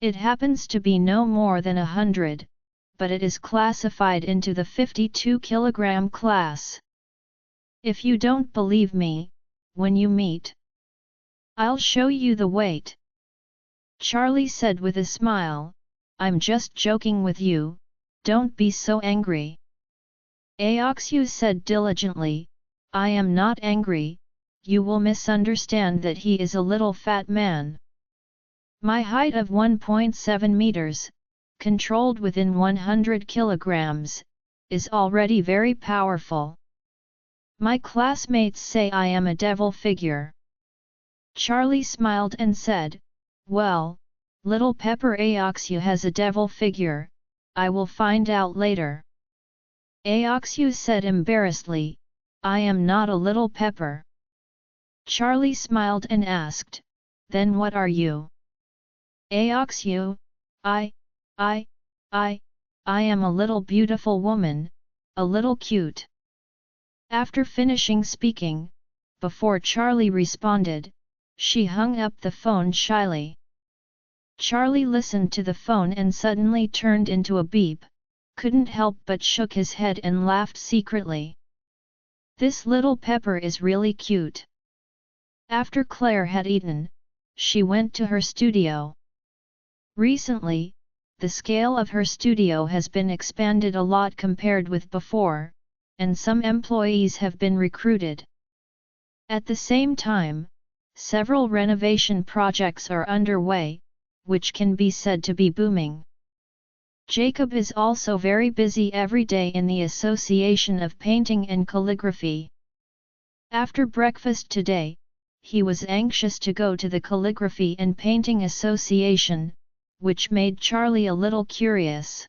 It happens to be no more than 100, but it is classified into the 52 kilogram class. If you don't believe me, when you meet, I'll show you the weight. Charlie said with a smile, I'm just joking with you, don't be so angry. Aoxu said diligently, I am not angry, you will misunderstand that he is a little fat man. My height of 1.7 meters, controlled within 100 kilograms, is already very powerful. My classmates say I am a devil figure. Charlie smiled and said, well, little Pepper Aoxu has a devil figure, I will find out later. Aoxu said embarrassedly, I am not a little Pepper. Charlie smiled and asked, then what are you? Aoxu, I am a little beautiful woman, a little cute. After finishing speaking, before Charlie responded, she hung up the phone shyly. Charlie listened to the phone and suddenly turned into a beep, couldn't help but shook his head and laughed secretly. This little Pepper is really cute. After Claire had eaten, she went to her studio. Recently, the scale of her studio has been expanded a lot compared with before, and some employees have been recruited. At the same time, several renovation projects are underway, which can be said to be booming. Jacob is also very busy every day in the Association of Painting and Calligraphy. After breakfast today, he was anxious to go to the Calligraphy and Painting Association, which made Charlie a little curious.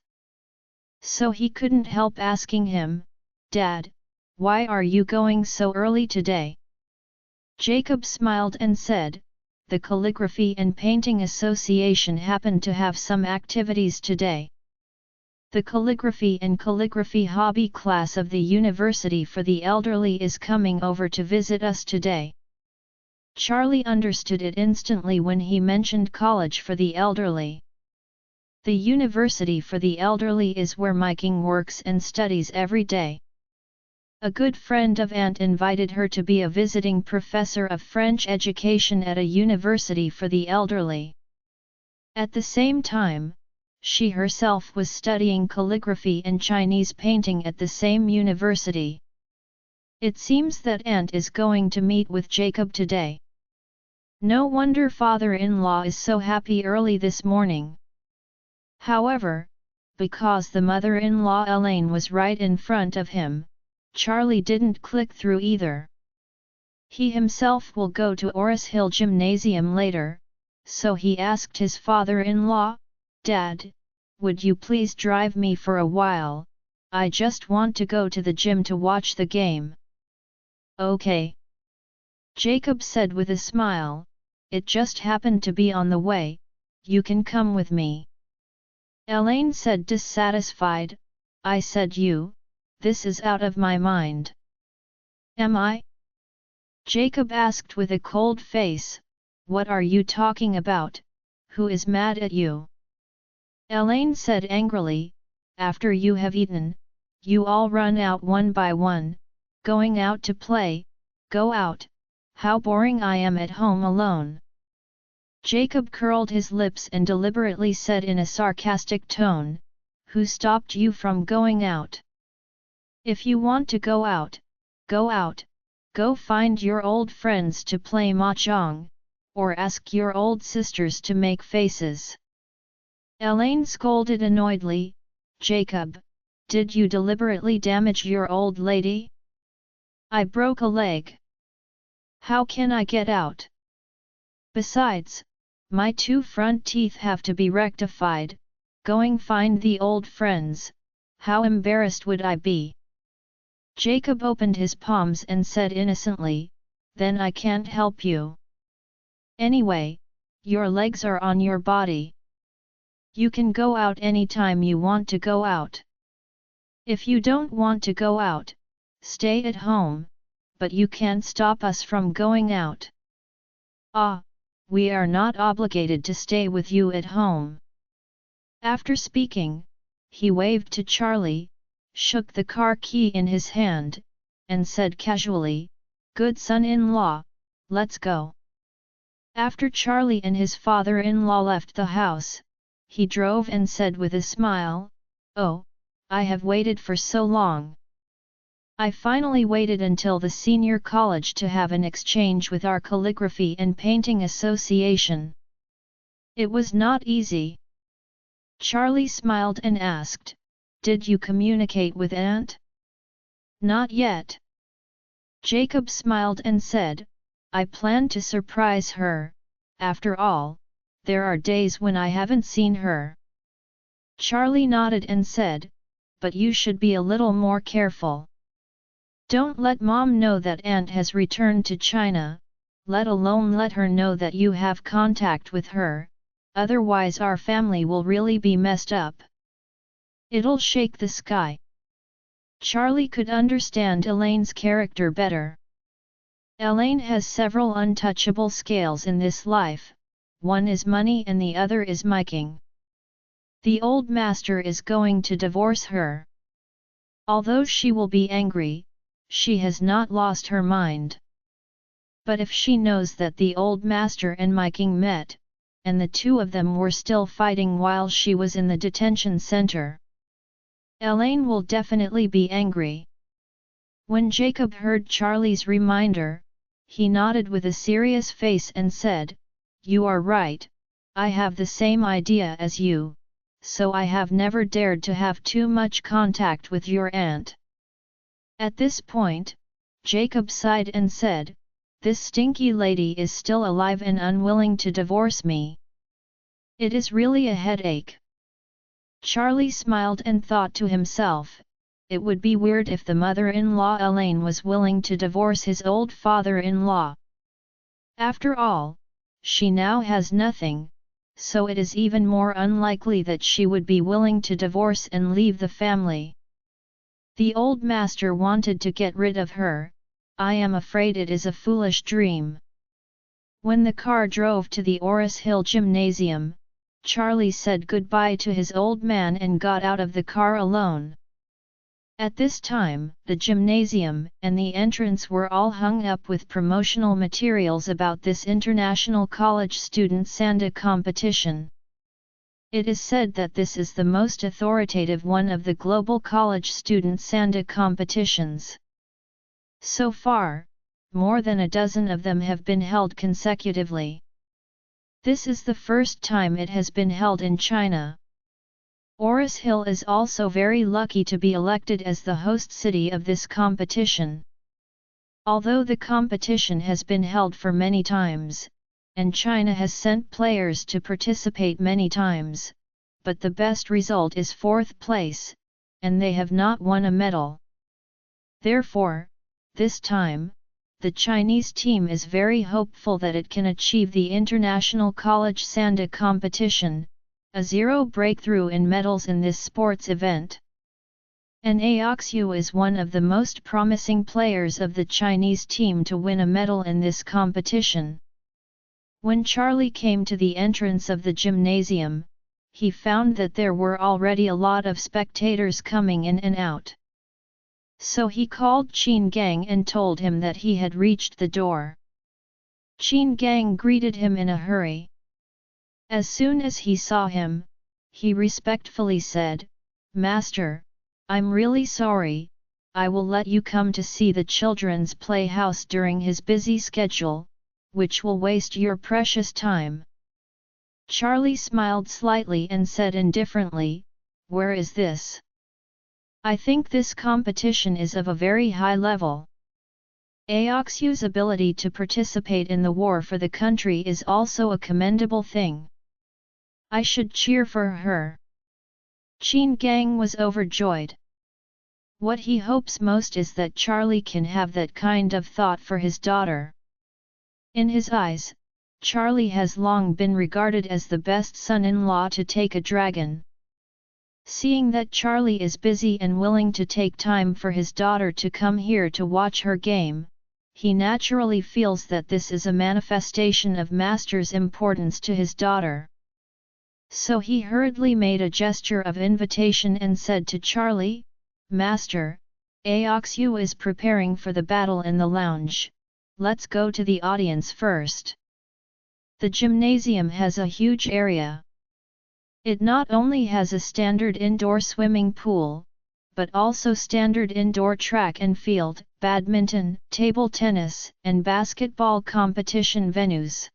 So he couldn't help asking him, "Dad, why are you going so early today?" Jacob smiled and said, "The Calligraphy and Painting Association happened to have some activities today. The Calligraphy and Calligraphy Hobby class of the University for the Elderly is coming over to visit us today." Charlie understood it instantly when he mentioned college for the elderly. The University for the Elderly is where Miking works and studies every day. A good friend of Aunt invited her to be a visiting professor of French education at a university for the elderly. At the same time, she herself was studying calligraphy and Chinese painting at the same university. It seems that Aunt is going to meet with Jacob today. No wonder father-in-law is so happy early this morning. However, because the mother-in-law Elaine was right in front of him, Charlie didn't click through either. He himself will go to Oris Hill Gymnasium later, so he asked his father-in-law, "Dad, would you please drive me for a while? I just want to go to the gym to watch the game." "Okay," Jacob said with a smile, "it just happened to be on the way, you can come with me." Elaine said dissatisfied, "I said you, this is out of my mind." "Am I?" Jacob asked with a cold face, "What are you talking about? Who is mad at you?" Elaine said angrily, "After you have eaten, you all run out one by one, going out to play, go out, how boring I am at home alone." Jacob curled his lips and deliberately said in a sarcastic tone, "Who stopped you from going out? If you want to go out, go find your old friends to play mahjong, or ask your old sisters to make faces." Elaine scolded annoyedly, "Jacob, did you deliberately damage your old lady? I broke a leg. How can I get out? Besides, my 2 front teeth have to be rectified, going find the old friends, how embarrassed would I be?" Jacob opened his palms and said innocently, "Then I can't help you. Anyway, your legs are on your body. You can go out anytime you want to go out. If you don't want to go out, stay at home, but you can't stop us from going out." "Ah, we are not obligated to stay with you at home." After speaking, he waved to Charlie, shook the car key in his hand, and said casually, "Good son-in-law, let's go." After Charlie and his father-in-law left the house, he drove and said with a smile, "Oh, I have waited for so long. I finally waited until the senior college to have an exchange with our Calligraphy and Painting Association. It was not easy." Charlie smiled and asked, "Did you communicate with Aunt?" "Not yet." Jacob smiled and said, "I plan to surprise her, after all, there are days when I haven't seen her." Charlie nodded and said, "But you should be a little more careful. Don't let Mom know that Aunt has returned to China, let alone let her know that you have contact with her, otherwise our family will really be messed up. It'll shake the sky." Charlie could understand Elaine's character better. Elaine has several untouchable scales in this life, one is money and the other is miking. The old master is going to divorce her. Although she will be angry, she has not lost her mind. But if she knows that the old master and miking met, and the two of them were still fighting while she was in the detention center, Elaine will definitely be angry. When Jacob heard Charlie's reminder, he nodded with a serious face and said, "You are right, I have the same idea as you, so I have never dared to have too much contact with your aunt." At this point, Jacob sighed and said, "This stinky lady is still alive and unwilling to divorce me. It is really a headache. Charlie smiled and thought to himself, it would be weird if the mother-in-law Elaine was willing to divorce his old father-in-law. After all, she now has nothing, so it is even more unlikely that she would be willing to divorce and leave the family. The old master wanted to get rid of her. I am afraid it is a foolish dream. When the car drove to the Oris Hill Gymnasium, Charlie said goodbye to his old man and got out of the car alone. At this time, the gymnasium and the entrance were all hung up with promotional materials about this international college student sanda competition. It is said that this is the most authoritative one of the global college student sanda competitions. So far, more than a dozen of them have been held consecutively. This is the first time it has been held in China. Oris Hill is also very lucky to be elected as the host city of this competition. Although the competition has been held for many times, and China has sent players to participate many times, but the best result is 4th place, and they have not won a medal. Therefore, this time, the Chinese team is very hopeful that it can achieve the International College Sanda competition, a zero breakthrough in medals in this sports event. And Aoxu is one of the most promising players of the Chinese team to win a medal in this competition. When Charlie came to the entrance of the gymnasium, he found that there were already a lot of spectators coming in and out. So he called Qin Gang and told him that he had reached the door. Qin Gang greeted him in a hurry. As soon as he saw him, he respectfully said, "Master, I'm really sorry, I will let you come to see the children's playhouse during his busy schedule, which will waste your precious time." Charlie smiled slightly and said indifferently, "Where is this? I think this competition is of a very high level." Aoxu's ability to participate in the war for the country is also a commendable thing. I should cheer for her. Qin Gang was overjoyed. What he hopes most is that Charlie can have that kind of thought for his daughter. In his eyes, Charlie has long been regarded as the best son-in-law to take a dragon. Seeing that Charlie is busy and willing to take time for his daughter to come here to watch her game, he naturally feels that this is a manifestation of Master's importance to his daughter. So he hurriedly made a gesture of invitation and said to Charlie, "Master, Aoxu is preparing for the battle in the lounge, let's go to the audience first." The gymnasium has a huge area. It not only has a standard indoor swimming pool, but also standard indoor track and field, badminton, table tennis, and basketball competition venues.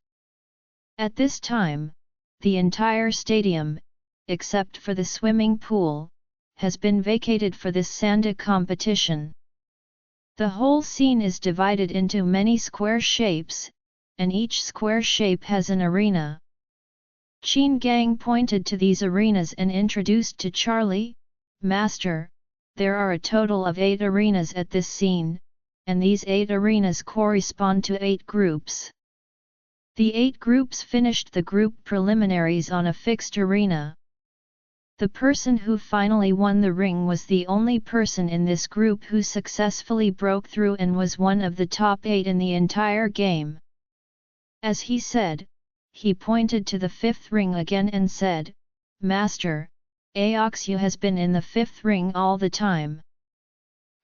At this time, the entire stadium, except for the swimming pool, has been vacated for this sanda competition. The whole scene is divided into many square shapes, and each square shape has an arena. Qin Gang pointed to these arenas and introduced to Charlie, "Master, there are a total of 8 arenas at this scene, and these 8 arenas correspond to 8 groups. The 8 groups finished the group preliminaries on a fixed arena. The person who finally won the ring was the only person in this group who successfully broke through and was one of the top 8 in the entire game." As he said, he pointed to the 5th ring again and said, "Master, Aoxu has been in the 5th ring all the time.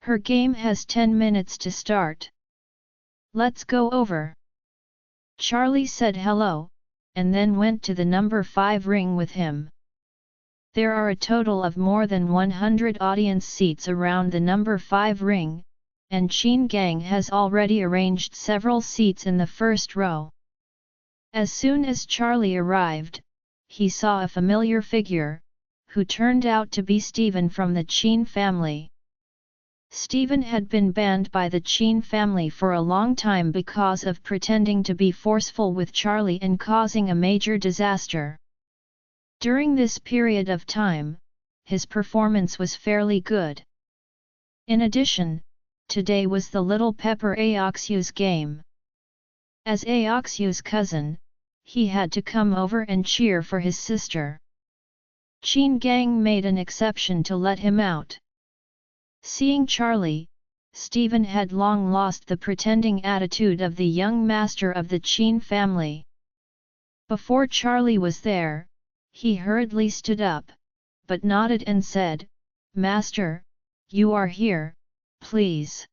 Her game has 10 minutes to start. Let's go over." Charlie said hello, and then went to the number 5 ring with him. There are a total of more than 100 audience seats around the number 5 ring, and Qin Gang has already arranged several seats in the first row. As soon as Charlie arrived, he saw a familiar figure, who turned out to be Stephen from the Qin family. Stephen had been banned by the Qin family for a long time because of pretending to be forceful with Charlie and causing a major disaster. During this period of time, his performance was fairly good. In addition, today was the little Pepper Aoxu's game. As Aoxu's cousin, he had to come over and cheer for his sister. Qin Gang made an exception to let him out. Seeing Charlie, Stephen had long lost the pretending attitude of the young master of the Qin family. Before Charlie was there, he hurriedly stood up, but nodded and said, "Master, you are here, please.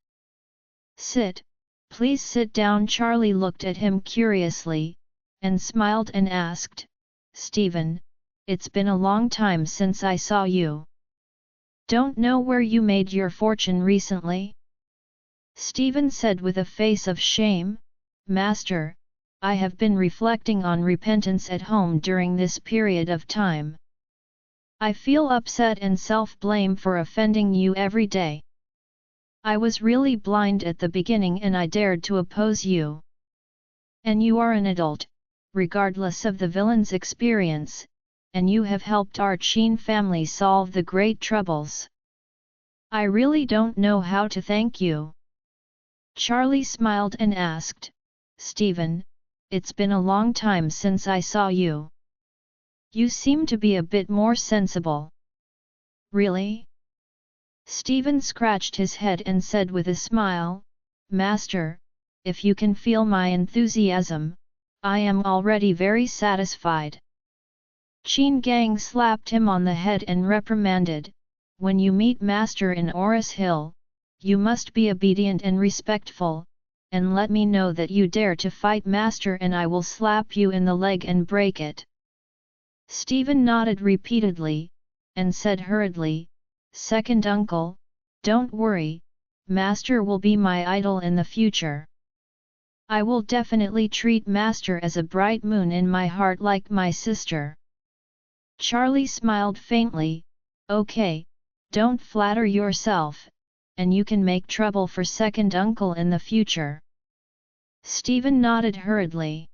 Please sit down." Charlie looked at him curiously, and smiled and asked, "Stephen, it's been a long time since I saw you. Don't know where you made your fortune recently?" Stephen said with a face of shame, "Master, I have been reflecting on repentance at home during this period of time. I feel upset and self-blame for offending you every day. I was really blind at the beginning and I dared to oppose you. And you are an adult, regardless of the villain's experience, and you have helped our Qin family solve the great troubles. I really don't know how to thank you." Charlie smiled and asked, "Stephen, it's been a long time since I saw you. You seem to be a bit more sensible." "Really?" Stephen scratched his head and said with a smile, "Master, if you can feel my enthusiasm, I am already very satisfied." Qin Gang slapped him on the head and reprimanded, "When you meet Master in Oris Hill, you must be obedient and respectful, and let me know that you dare to fight Master and I will slap you in the leg and break it." Stephen nodded repeatedly, and said hurriedly, "Second uncle, don't worry, Master will be my idol in the future. I will definitely treat Master as a bright moon in my heart like my sister." Charlie smiled faintly, "Okay, don't flatter yourself, and you can make trouble for second uncle in the future." Stephen nodded hurriedly.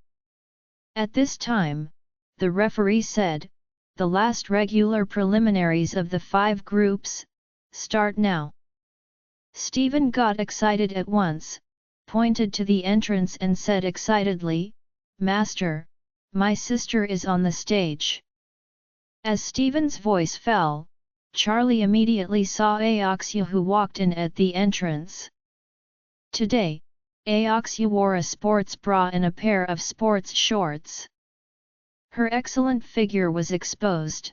At this time, the referee said, "The last regular preliminaries of the 5 groups, start now." Stephen got excited at once, pointed to the entrance and said excitedly, "Master, my sister is on the stage." As Stephen's voice fell, Charlie immediately saw Aoxu who walked in at the entrance. Today, Aoxu wore a sports bra and a pair of sports shorts. Her excellent figure was exposed.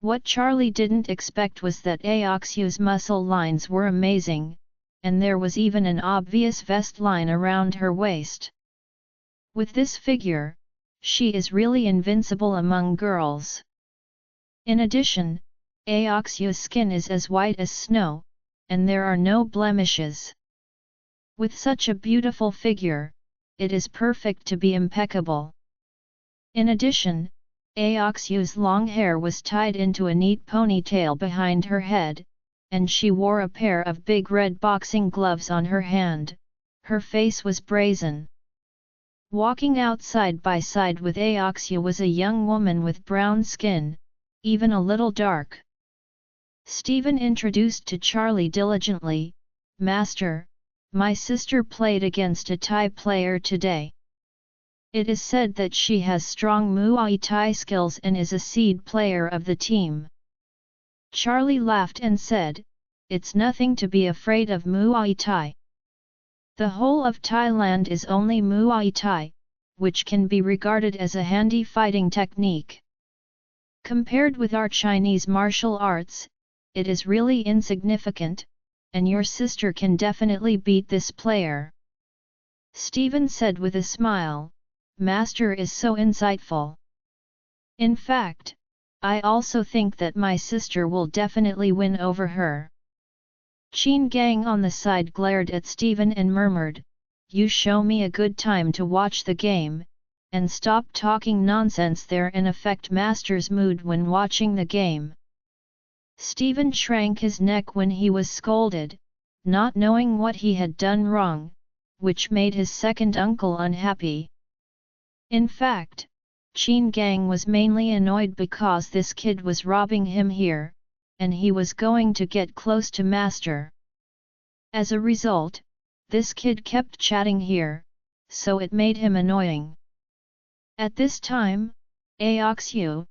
What Charlie didn't expect was that Aoxu's muscle lines were amazing, and there was even an obvious vest line around her waist. With this figure, she is really invincible among girls. In addition, Aoxu's skin is as white as snow, and there are no blemishes. With such a beautiful figure, it is perfect to be impeccable. In addition, Aoxu's long hair was tied into a neat ponytail behind her head, and she wore a pair of big red boxing gloves on her hand. Her face was brazen. Walking out side by side with Aoxu was a young woman with brown skin, even a little dark. Stephen introduced to Charlie diligently, "Master, my sister played against a Thai player today. It is said that she has strong Muay Thai skills and is a seed player of the team." Charlie laughed and said, "It's nothing to be afraid of Muay Thai. The whole of Thailand is only Muay Thai, which can be regarded as a handy fighting technique. Compared with our Chinese martial arts, it is really insignificant, and your sister can definitely beat this player." Stephen said with a smile, "Master is so insightful. In fact, I also think that my sister will definitely win over her." Qin Gang on the side glared at Stephen and murmured, "You show me a good time to watch the game, and stop talking nonsense there and affect Master's mood when watching the game." Stephen shrank his neck when he was scolded, not knowing what he had done wrong, which made his second uncle unhappy. In fact, Qin Gang was mainly annoyed because this kid was robbing him here, and he was going to get close to Master. As a result, this kid kept chatting here, so it made him annoying. At this time, Aoxu,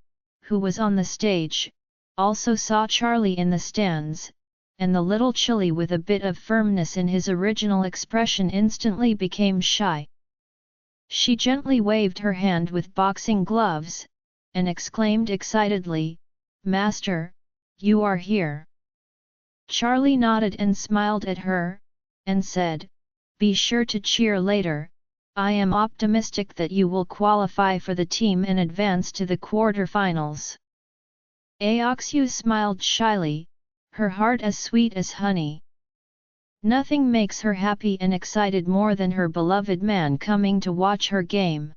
who was on the stage, also saw Charlie in the stands, and the little Chili with a bit of firmness in his original expression instantly became shy. She gently waved her hand with boxing gloves, and exclaimed excitedly, "Master, you are here." Charlie nodded and smiled at her, and said, "Be sure to cheer later, I am optimistic that you will qualify for the team and advance to the quarter-finals." Aoxu smiled shyly, her heart as sweet as honey. Nothing makes her happy and excited more than her beloved man coming to watch her game.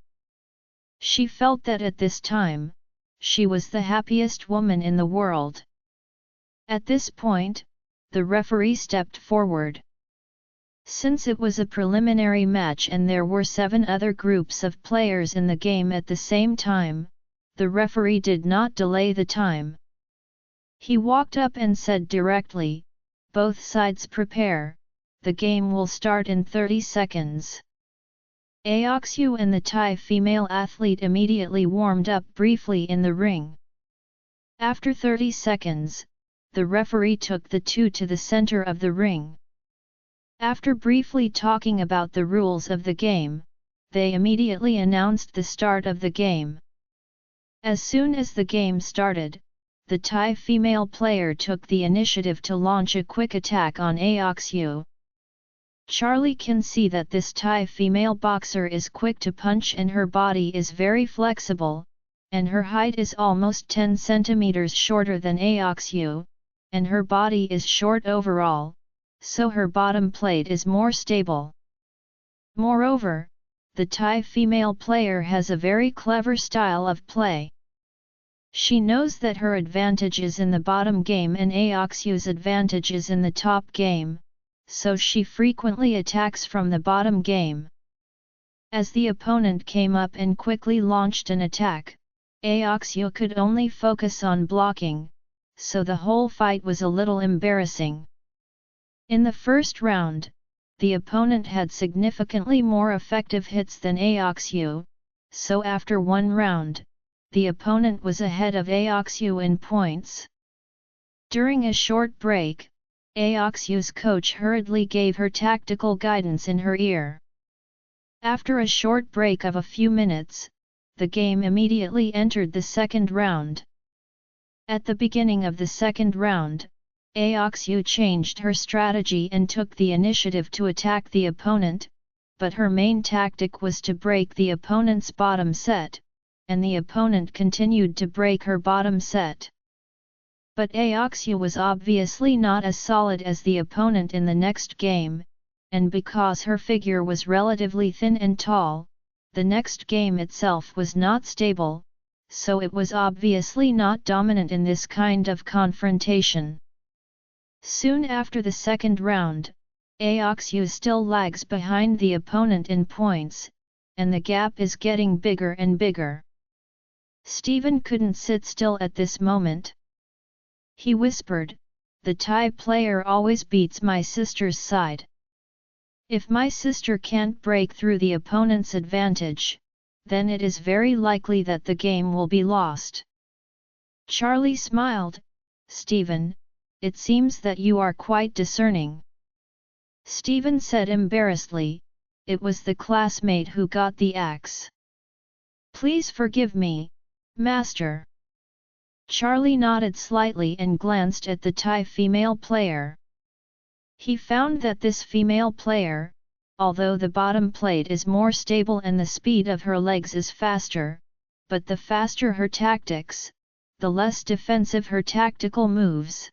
She felt that at this time, she was the happiest woman in the world. At this point, the referee stepped forward. Since it was a preliminary match and there were 7 other groups of players in the game at the same time, the referee did not delay the time. He walked up and said directly, "Both sides prepare, the game will start in 30 seconds. Aoxu and the Thai female athlete immediately warmed up briefly in the ring. After 30 seconds, the referee took the two to the center of the ring. After briefly talking about the rules of the game, they immediately announced the start of the game. As soon as the game started, the Thai female player took the initiative to launch a quick attack on Aoxu. Charlie can see that this Thai female boxer is quick to punch and her body is very flexible, and her height is almost 10 centimeters shorter than Aoxu, and her body is short overall, so her bottom plate is more stable. Moreover, the Thai female player has a very clever style of play. She knows that her advantage is in the bottom game and Aoxu's advantage is in the top game, so she frequently attacks from the bottom game. As the opponent came up and quickly launched an attack, Aoxu could only focus on blocking, so the whole fight was a little embarrassing. In the first round, the opponent had significantly more effective hits than Aoxu, so after one round, the opponent was ahead of Aoxu in points. During a short break, Aoxu's coach hurriedly gave her tactical guidance in her ear. After a short break of a few minutes, the game immediately entered the second round. At the beginning of the second round, Aoxu changed her strategy and took the initiative to attack the opponent, but her main tactic was to break the opponent's bottom set, and the opponent continued to break her bottom set. But Aoxu was obviously not as solid as the opponent in the next game, and because her figure was relatively thin and tall, the next game itself was not stable, so it was obviously not dominant in this kind of confrontation. Soon after the second round, Aoxu still lags behind the opponent in points, and the gap is getting bigger and bigger. Stephen couldn't sit still at this moment. He whispered, "The Thai player always beats my sister's side. If my sister can't break through the opponent's advantage, then it is very likely that the game will be lost." Charlie smiled, "Stephen, it seems that you are quite discerning." Stephen said embarrassedly, "It was the classmate who got the axe." "Please forgive me, Master." Charlie nodded slightly and glanced at the Thai female player. He found that this female player, although the bottom plate is more stable and the speed of her legs is faster, but the faster her tactics, the less defensive her tactical moves.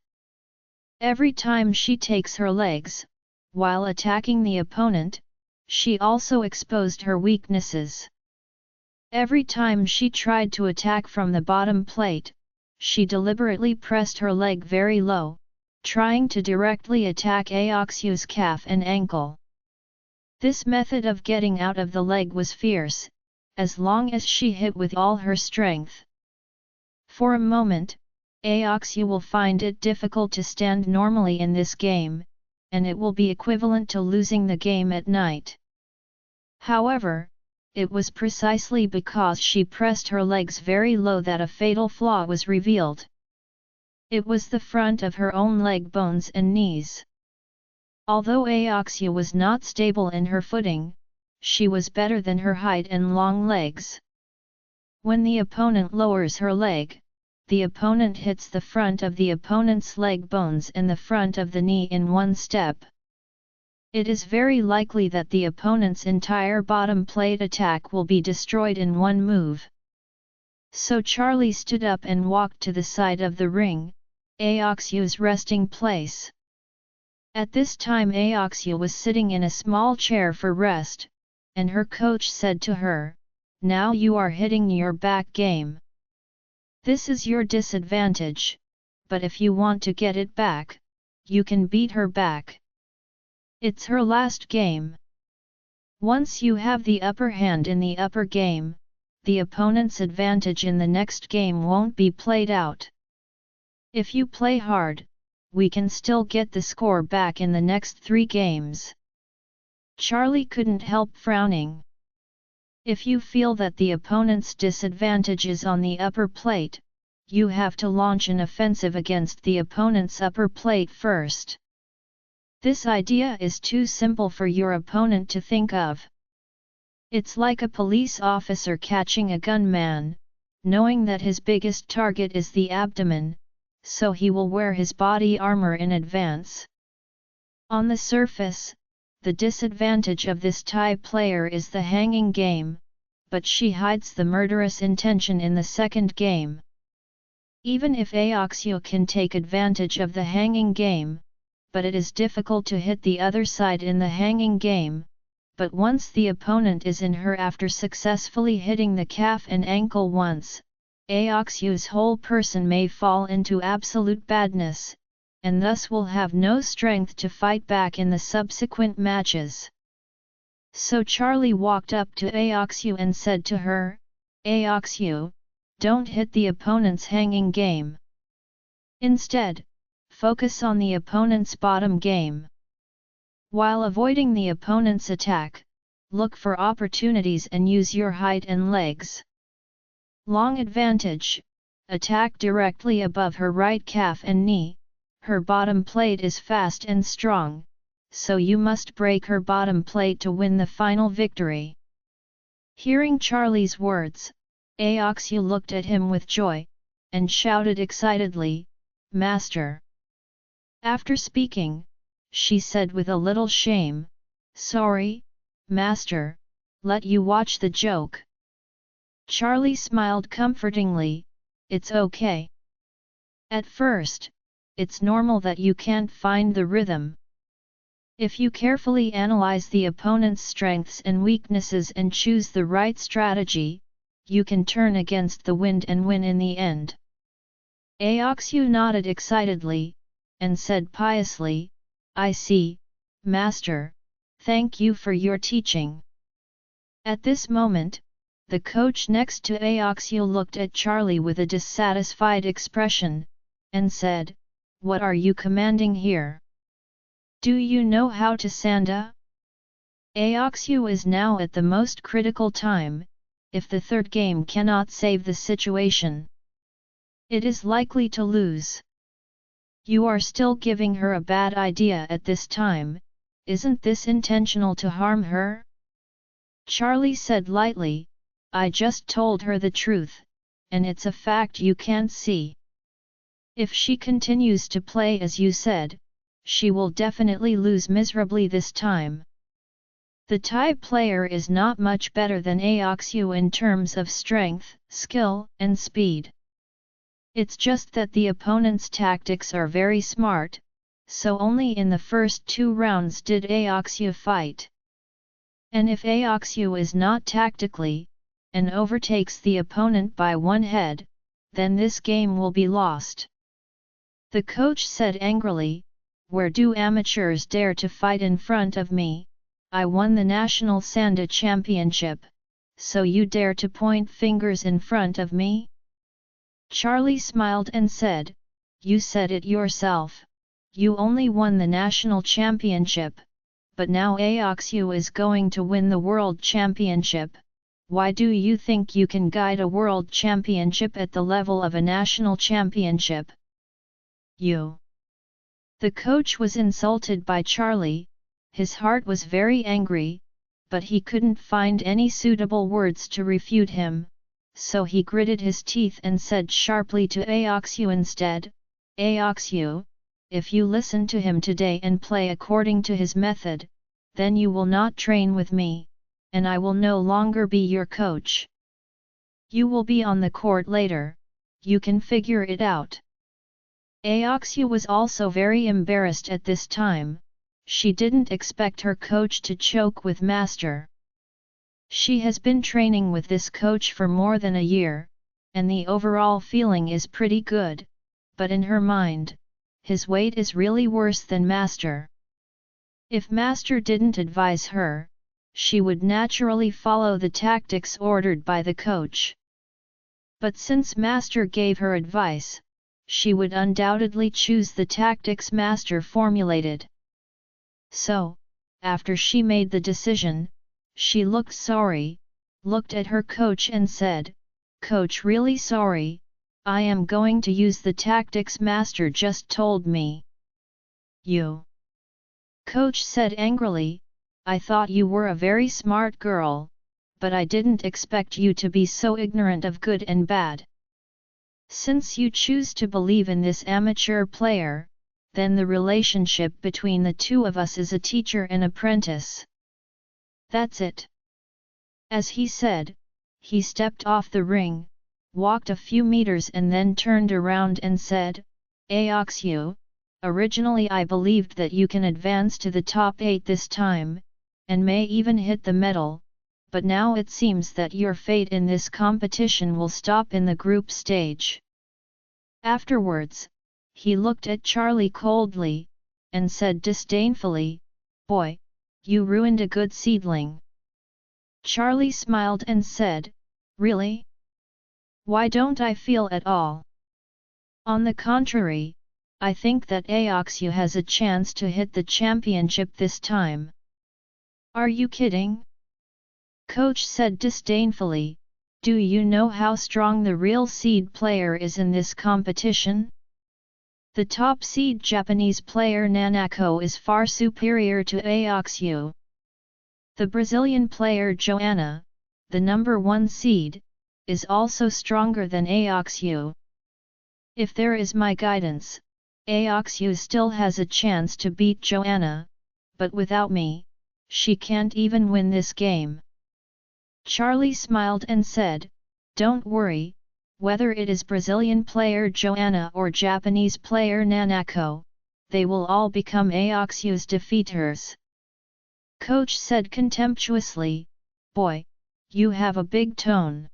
Every time she takes her legs, while attacking the opponent, she also exposed her weaknesses. Every time she tried to attack from the bottom plate, she deliberately pressed her leg very low, trying to directly attack Aoxu's calf and ankle. This method of getting out of the leg was fierce, as long as she hit with all her strength. For a moment, Aoxu will find it difficult to stand normally in this game, and it will be equivalent to losing the game at night. However, it was precisely because she pressed her legs very low that a fatal flaw was revealed. It was the front of her own leg bones and knees. Although Aoxu was not stable in her footing, she was better than her height and long legs. When the opponent lowers her leg, the opponent hits the front of the opponent's leg bones and the front of the knee in one step. It is very likely that the opponent's entire bottom plate attack will be destroyed in one move. So Charlie stood up and walked to the side of the ring, Aoxu's resting place. At this time Aoxu was sitting in a small chair for rest, and her coach said to her, "Now you are hitting your back game. This is your disadvantage, but if you want to get it back, you can beat her back. It's her last game. Once you have the upper hand in the upper game, the opponent's advantage in the next game won't be played out. If you play hard, we can still get the score back in the next 3 games." Charlie couldn't help frowning. If you feel that the opponent's disadvantage is on the upper plate, you have to launch an offensive against the opponent's upper plate first. This idea is too simple for your opponent to think of. It's like a police officer catching a gunman, knowing that his biggest target is the abdomen, so he will wear his body armor in advance. On the surface, the disadvantage of this Thai player is the hanging game, but she hides the murderous intention in the second game. Even if Aoxu can take advantage of the hanging game, but it is difficult to hit the other side in the hanging game, but once the opponent is in her after successfully hitting the calf and ankle once, Aoxu's whole person may fall into absolute badness, and thus will have no strength to fight back in the subsequent matches. So Charlie walked up to Aoxu and said to her, "Aoxu, don't hit the opponent's hanging game. Instead, focus on the opponent's bottom game. While avoiding the opponent's attack, look for opportunities and use your height and legs. Long advantage, attack directly above her right calf and knee. Her bottom plate is fast and strong, so you must break her bottom plate to win the final victory." Hearing Charlie's words, Aoxu looked at him with joy, and shouted excitedly, "Master!" After speaking, she said with a little shame, "Sorry, Master, let you watch the joke." Charlie smiled comfortingly, "It's okay. At first, it's normal that you can't find the rhythm. If you carefully analyze the opponent's strengths and weaknesses and choose the right strategy, you can turn against the wind and win in the end." Aoxu nodded excitedly, and said piously, "I see, Master, thank you for your teaching." At this moment, the coach next to Aoxu looked at Charlie with a dissatisfied expression, and said, "What are you commanding here? Do you know how to sanda?" Aoxu is now at the most critical time. If the third game cannot save the situation, it is likely to lose. You are still giving her a bad idea at this time. Isn't this intentional to harm her? Charlie said lightly, "I just told her the truth, and it's a fact you can't see. If she continues to play as you said, she will definitely lose miserably this time." The Thai player is not much better than Aoxu in terms of strength, skill, and speed. It's just that the opponent's tactics are very smart, so only in the first 2 rounds did Aoxu fight. And if Aoxu is not tactically, and overtakes the opponent by 1 head, then this game will be lost. The coach said angrily, "Where do amateurs dare to fight in front of me? I won the National Sanda Championship, so you dare to point fingers in front of me? Charlie smiled and said, you said it yourself. You only won the national championship, but now Aoxu is going to win the world championship. Why do you think you can guide a world championship at the level of a national championship? You. The coach was insulted by Charlie. His heart was very angry, but he couldn't find any suitable words to refute him, so he gritted his teeth and said sharply to Aoxu instead, Aoxu, if you listen to him today and play according to his method, then you will not train with me, and I will no longer be your coach. You will be on the court later, you can figure it out. Aoxu was also very embarrassed at this time. She didn't expect her coach to choke with master. She has been training with this coach for more than a year, and the overall feeling is pretty good, but in her mind, his weight is really worse than master. If master didn't advise her, she would naturally follow the tactics ordered by the coach. But since master gave her advice, she would undoubtedly choose the tactics master formulated. So, after she made the decision, she looked sorry, looked at her coach and said, Coach, really sorry, I am going to use the tactics master just told me. You. Coach said angrily, I thought you were a very smart girl, but I didn't expect you to be so ignorant of good and bad. Since you choose to believe in this amateur player, then the relationship between the two of us is a teacher and apprentice. That's it. As he said, he stepped off the ring, walked a few meters and then turned around and said, Aoxu, originally I believed that you can advance to the top 8 this time, and may even hit the medal, but now it seems that your fate in this competition will stop in the group stage. Afterwards, he looked at Charlie coldly, and said disdainfully, Boy, you ruined a good seedling. Charlie smiled and said, Really? Why don't I feel at all? On the contrary, I think that Aoxu has a chance to hit the championship this time. Are you kidding? Coach said disdainfully, Do you know how strong the real seed player is in this competition? The top seed Japanese player Nanako is far superior to Aoxu. The Brazilian player Joanna, the number 1 seed, is also stronger than Aoxu. If there is my guidance, Aoxu still has a chance to beat Joanna, but without me, she can't even win this game. Charlie smiled and said, Don't worry, whether it is Brazilian player Joanna or Japanese player Nanako, they will all become Aoxu's defeaters. Coach said contemptuously, Boy, you have a big tone.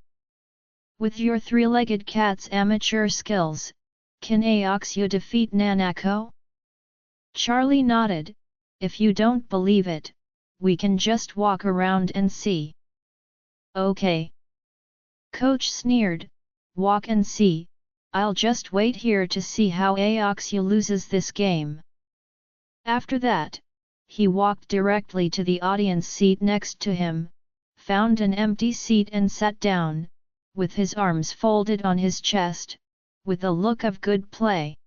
With your three-legged cat's amateur skills, can Aoxu defeat Nanako? Charlie nodded, If you don't believe it, we can just walk around and see. Okay. Coach sneered, Walk and see, I'll just wait here to see how Aoxu loses this game. After that, he walked directly to the audience seat next to him, found an empty seat and sat down, with his arms folded on his chest, with a look of good play.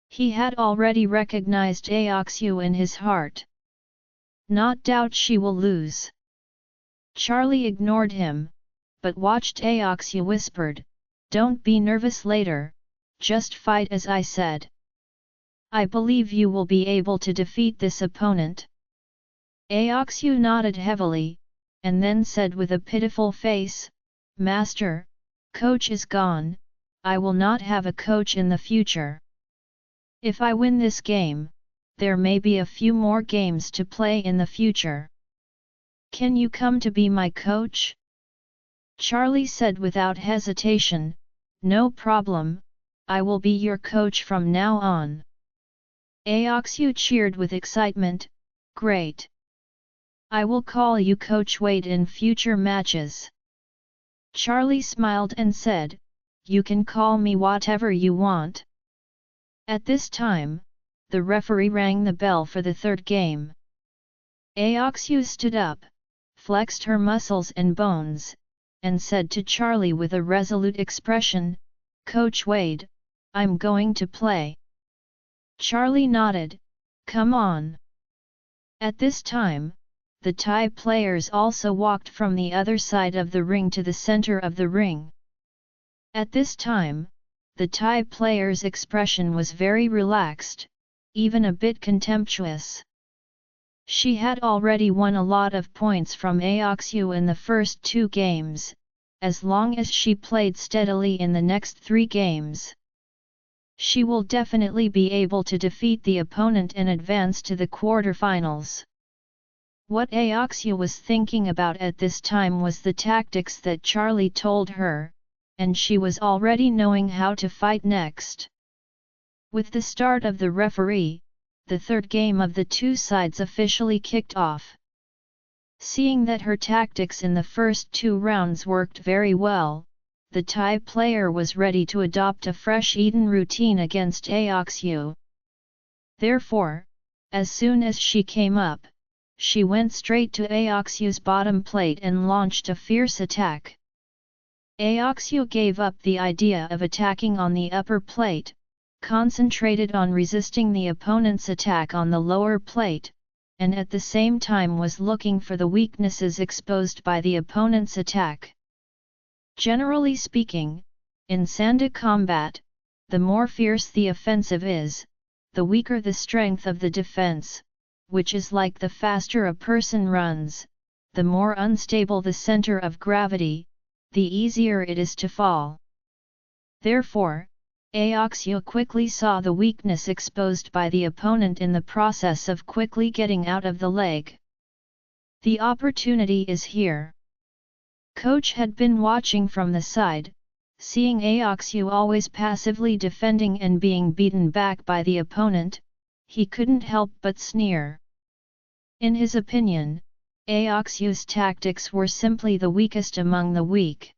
He had already recognized Aoxu in his heart. Not doubt she will lose. Charlie ignored him, but watched Aoxu whispered, Don't be nervous later, just fight as I said. I believe you will be able to defeat this opponent. Aoxu nodded heavily, and then said with a pitiful face, Master, coach is gone, I will not have a coach in the future. If I win this game, there may be a few more games to play in the future. Can you come to be my coach? Charlie said without hesitation, No problem, I will be your coach from now on. Aoxu cheered with excitement, Great! I will call you Coach Wade in future matches. Charlie smiled and said, you can call me whatever you want. At this time, the referee rang the bell for the third game. Aoxu stood up, flexed her muscles and bones, and said to Charlie with a resolute expression, Coach Wade, I'm going to play. Charlie nodded, come on. At this time, the Thai players also walked from the other side of the ring to the center of the ring. At this time, the Thai player's expression was very relaxed, even a bit contemptuous. She had already won a lot of points from Aoxu in the first 2 games, as long as she played steadily in the next 3 games. She will definitely be able to defeat the opponent and advance to the quarterfinals. What Aoxu was thinking about at this time was the tactics that Charlie told her, and she was already knowing how to fight next. With the start of the referee, the third game of the 2 sides officially kicked off. Seeing that her tactics in the first 2 rounds worked very well, the Thai player was ready to adopt a fresh Eden routine against Aoxu. Therefore, as soon as she came up, she went straight to Aoxu's bottom plate and launched a fierce attack. Aoxu gave up the idea of attacking on the upper plate, concentrated on resisting the opponent's attack on the lower plate, and at the same time was looking for the weaknesses exposed by the opponent's attack. Generally speaking, in Sanda combat, the more fierce the offensive is, the weaker the strength of the defense, which is like the faster a person runs, the more unstable the center of gravity, the easier it is to fall. Therefore, Aoxu quickly saw the weakness exposed by the opponent in the process of quickly getting out of the leg. The opportunity is here. Coach had been watching from the side, seeing Aoxu always passively defending and being beaten back by the opponent, he couldn't help but sneer. In his opinion, Aoxu's tactics were simply the weakest among the weak.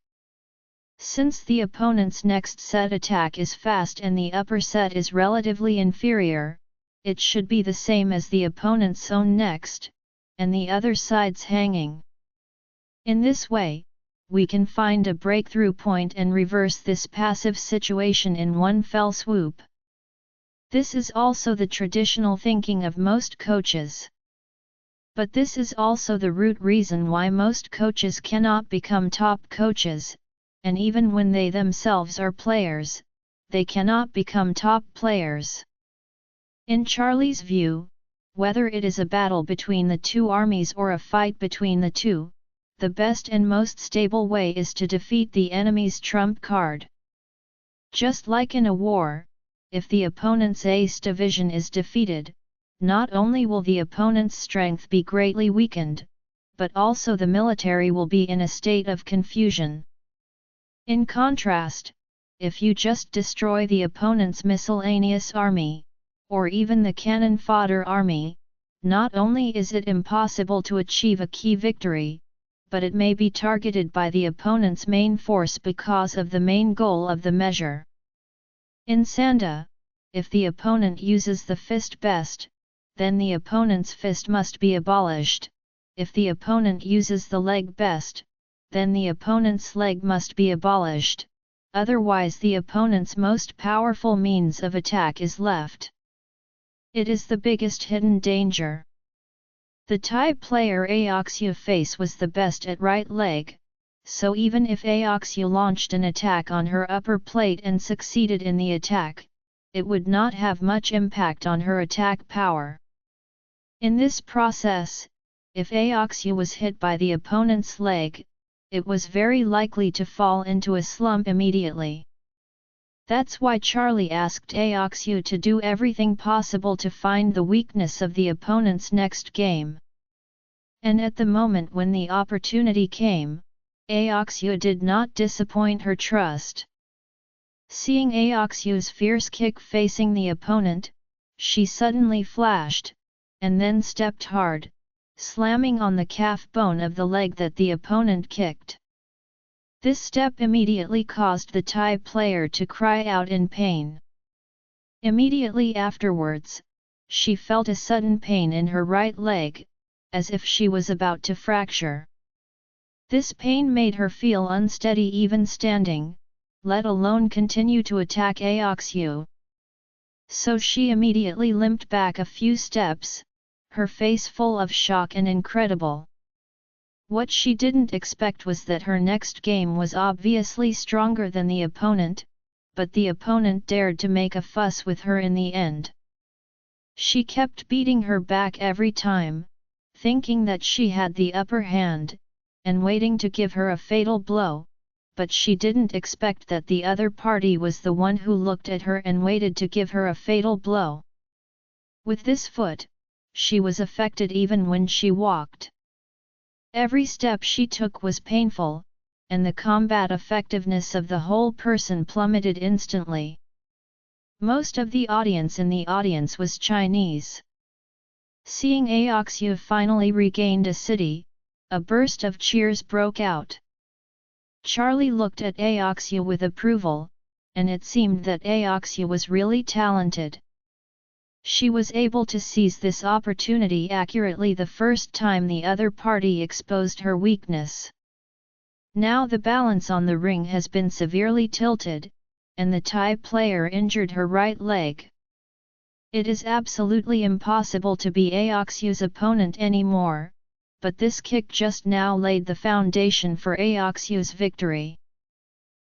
Since the opponent's next set attack is fast and the upper set is relatively inferior, it should be the same as the opponent's own next, and the other side's hanging. In this way, we can find a breakthrough point and reverse this passive situation in one fell swoop. This is also the traditional thinking of most coaches. But this is also the root reason why most coaches cannot become top coaches, and even when they themselves are players, they cannot become top players. In Charlie's view, whether it is a battle between the 2 armies or a fight between the 2, the best and most stable way is to defeat the enemy's trump card. Just like in a war, if the opponent's ace division is defeated, not only will the opponent's strength be greatly weakened, but also the military will be in a state of confusion. In contrast, if you just destroy the opponent's miscellaneous army, or even the cannon fodder army, not only is it impossible to achieve a key victory, but it may be targeted by the opponent's main force because of the main goal of the measure. In Sanda, if the opponent uses the fist best, then the opponent's fist must be abolished. If the opponent uses the leg best, then the opponent's leg must be abolished, otherwise the opponent's most powerful means of attack is left. It is the biggest hidden danger. The Thai player Aoxu face was the best at right leg, so even if Aoxu launched an attack on her upper plate and succeeded in the attack, it would not have much impact on her attack power. In this process, if Aoxu was hit by the opponent's leg, it was very likely to fall into a slump immediately. That's why Charlie asked Aoxu to do everything possible to find the weakness of the opponent's next game. And at the moment when the opportunity came, Aoxu did not disappoint her trust. Seeing Aoxu's fierce kick facing the opponent, she suddenly flashed, and then stepped hard, slamming on the calf bone of the leg that the opponent kicked. This step immediately caused the Thai player to cry out in pain. Immediately afterwards, she felt a sudden pain in her right leg, as if she was about to fracture. This pain made her feel unsteady even standing, let alone continue to attack Aoxu. So she immediately limped back a few steps, her face full of shock and incredible. What she didn't expect was that her next game was obviously stronger than the opponent, but the opponent dared to make a fuss with her in the end. She kept beating her back every time, thinking that she had the upper hand, and waiting to give her a fatal blow, but she didn't expect that the other party was the one who looked at her and waited to give her a fatal blow. With this foot, she was affected even when she walked. Every step she took was painful, and the combat effectiveness of the whole person plummeted instantly. Most of the audience in the audience was Chinese. Seeing Aoxu finally regained a city, a burst of cheers broke out. Charlie looked at Aoxu with approval, and it seemed that Aoxu was really talented. She was able to seize this opportunity accurately the first time the other party exposed her weakness. Now the balance on the ring has been severely tilted, and the Thai player injured her right leg. It is absolutely impossible to be Aoxu's opponent anymore, but this kick just now laid the foundation for Aoxu's victory.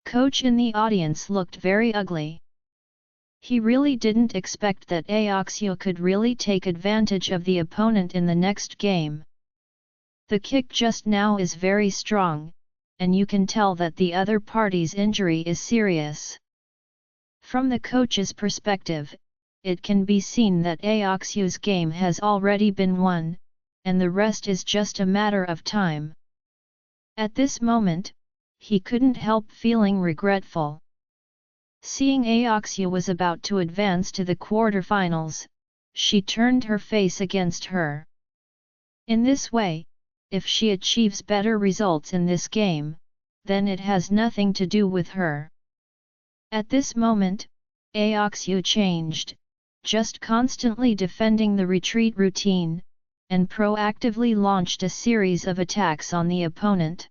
Coach in the audience looked very ugly. He really didn't expect that Aoxu could really take advantage of the opponent in the next game. The kick just now is very strong, and you can tell that the other party's injury is serious. From the coach's perspective, it can be seen that Aoxu's game has already been won, and the rest is just a matter of time. At this moment, he couldn't help feeling regretful. Seeing Aoxu was about to advance to the quarterfinals, she turned her face against her. In this way, if she achieves better results in this game, then it has nothing to do with her. At this moment, Aoxu changed, just constantly defending the retreat routine, and proactively launched a series of attacks on the opponent.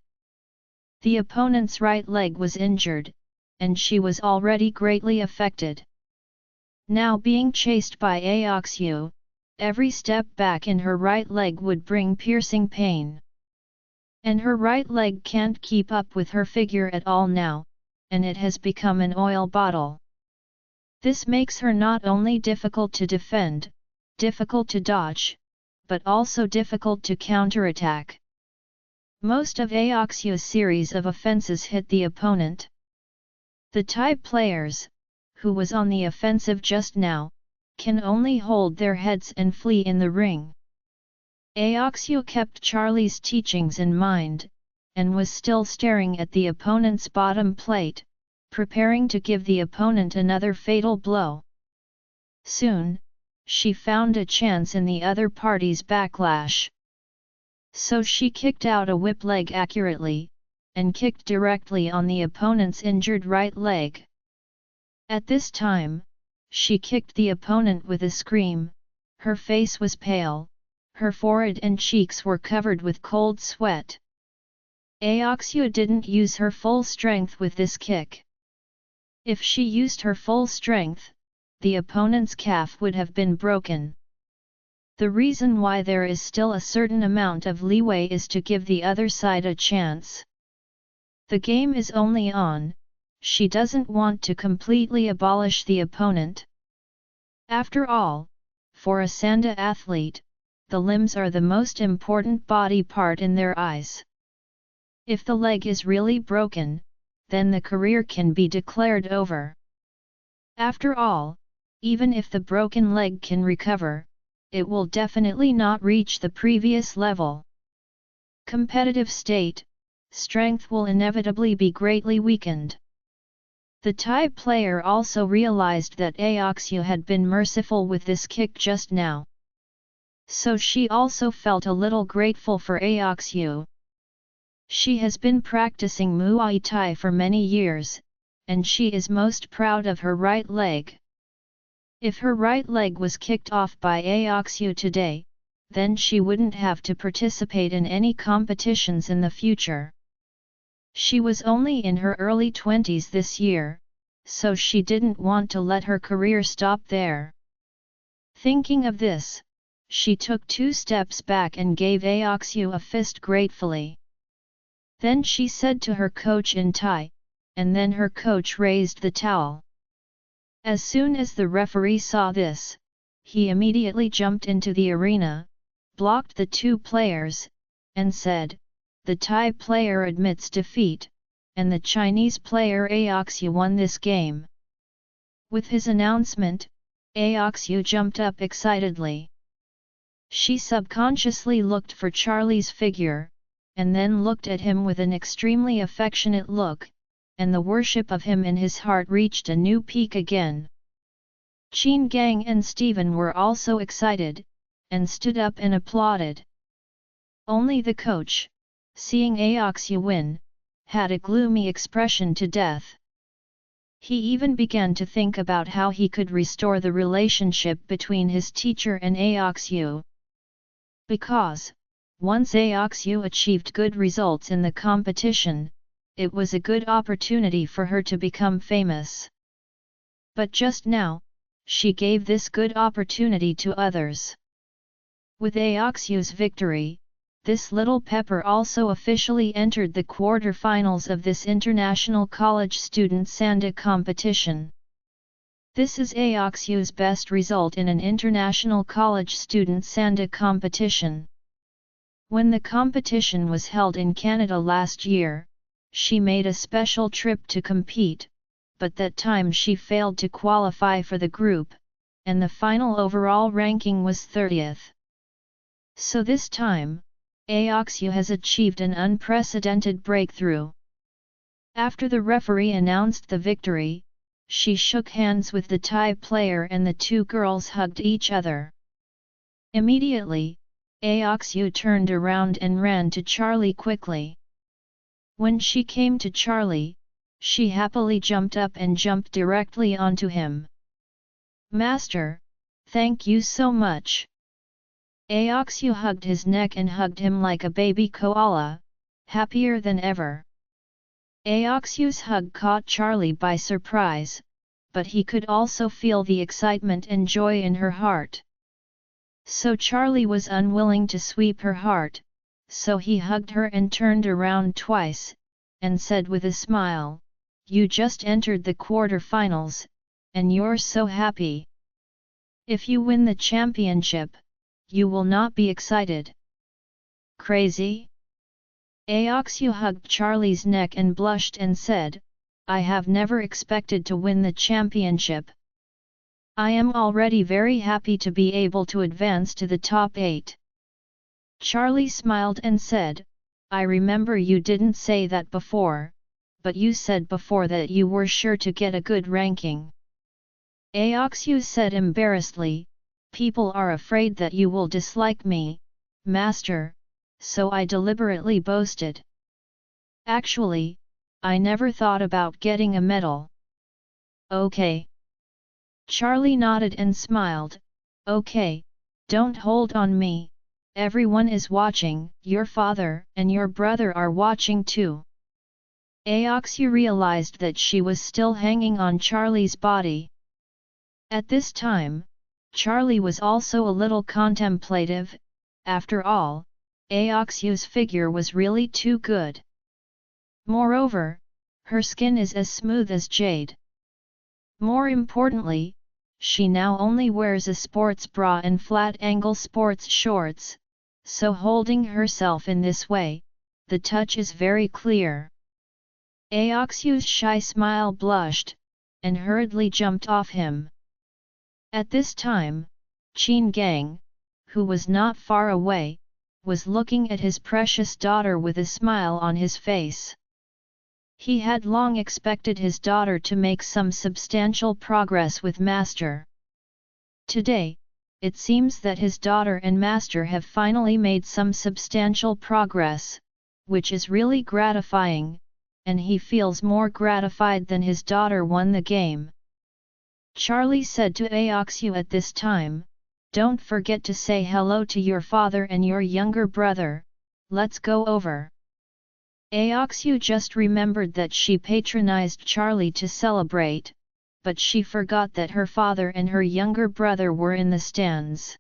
The opponent's right leg was injured, and she was already greatly affected. Now being chased by Aoxu, every step back in her right leg would bring piercing pain. And her right leg can't keep up with her figure at all now, and it has become an oil bottle. This makes her not only difficult to defend, difficult to dodge, but also difficult to counterattack. Most of Aoxu's series of offenses hit the opponent. The Thai players, who was on the offensive just now, can only hold their heads and flee in the ring. Aoxu kept Charlie's teachings in mind, and was still staring at the opponent's bottom plate, preparing to give the opponent another fatal blow. Soon, she found a chance in the other party's backlash. So she kicked out a whip leg accurately, and kicked directly on the opponent's injured right leg. At this time, she kicked the opponent with a scream. Her face was pale, her forehead and cheeks were covered with cold sweat. Aoxu didn't use her full strength with this kick. If she used her full strength, the opponent's calf would have been broken. The reason why there is still a certain amount of leeway is to give the other side a chance. The game is only on, she doesn't want to completely abolish the opponent. After all, for a Sanda athlete, the limbs are the most important body part in their eyes. If the leg is really broken, then the career can be declared over. After all, even if the broken leg can recover, it will definitely not reach the previous level. Competitive state, strength will inevitably be greatly weakened. The Thai player also realized that Aoxu had been merciful with this kick just now. So she also felt a little grateful for Aoxu. She has been practicing Muay Thai for many years, and she is most proud of her right leg. If her right leg was kicked off by Aoxu today, then she wouldn't have to participate in any competitions in the future. She was only in her early 20s this year, so she didn't want to let her career stop there. Thinking of this, she took 2 steps back and gave Aoxu a fist gratefully. Then she said to her coach in Thai, and then her coach raised the towel. As soon as the referee saw this, he immediately jumped into the arena, blocked the 2 players, and said, "The Thai player admits defeat, and the Chinese player Aoxu won this game." With his announcement, Aoxu jumped up excitedly. She subconsciously looked for Charlie's figure, and then looked at him with an extremely affectionate look, and the worship of him in his heart reached a new peak again. Qin Gang and Stephen were also excited, and stood up and applauded. Only the coach, seeing Aoxu win, had a gloomy expression to death. He even began to think about how he could restore the relationship between his teacher and Aoxu. Because, once Aoxu achieved good results in the competition, it was a good opportunity for her to become famous. But just now, she gave this good opportunity to others. With Aoxu's victory, this little pepper also officially entered the quarter-finals of this International College Student Sanda competition. This is Aoxu's best result in an International College Student Sanda competition. When the competition was held in Canada last year, she made a special trip to compete, but that time she failed to qualify for the group, and the final overall ranking was 30th. So this time, Aoxu has achieved an unprecedented breakthrough. After the referee announced the victory, she shook hands with the Thai player and the 2 girls hugged each other. Immediately, Aoxu turned around and ran to Charlie quickly. When she came to Charlie, she happily jumped up and jumped directly onto him. "Master, thank you so much." Aoxu hugged his neck and hugged him like a baby koala, happier than ever. Aoxu's hug caught Charlie by surprise, but he could also feel the excitement and joy in her heart. So Charlie was unwilling to sweep her heart, so he hugged her and turned around twice, and said with a smile, "You just entered the quarter-finals, and you're so happy. If you win the championship, you will not be excited. Crazy?" Aoxu hugged Charlie's neck and blushed and said, "I have never expected to win the championship. I am already very happy to be able to advance to the top 8. Charlie smiled and said, "I remember you didn't say that before, but you said before that you were sure to get a good ranking." Aoxu said embarrassedly, "People are afraid that you will dislike me, Master, so I deliberately boasted. Actually, I never thought about getting a medal." "Okay." Charlie nodded and smiled, "Okay, don't hold on me, everyone is watching, your father and your brother are watching too." Aoxu realized that she was still hanging on Charlie's body. At this time, Charlie was also a little contemplative. After all, Aoxu's figure was really too good. Moreover, her skin is as smooth as jade. More importantly, she now only wears a sports bra and flat-angle sports shorts, so holding herself in this way, the touch is very clear. Aoxu's shy smile blushed, and hurriedly jumped off him. At this time, Qin Gang, who was not far away, was looking at his precious daughter with a smile on his face. He had long expected his daughter to make some substantial progress with Master. Today, it seems that his daughter and master have finally made some substantial progress, which is really gratifying, and he feels more gratified than his daughter won the game. Charlie said to Aoxu at this time, "Don't forget to say hello to your father and your younger brother, let's go over." Aoxu just remembered that she patronized Charlie to celebrate, but she forgot that her father and her younger brother were in the stands.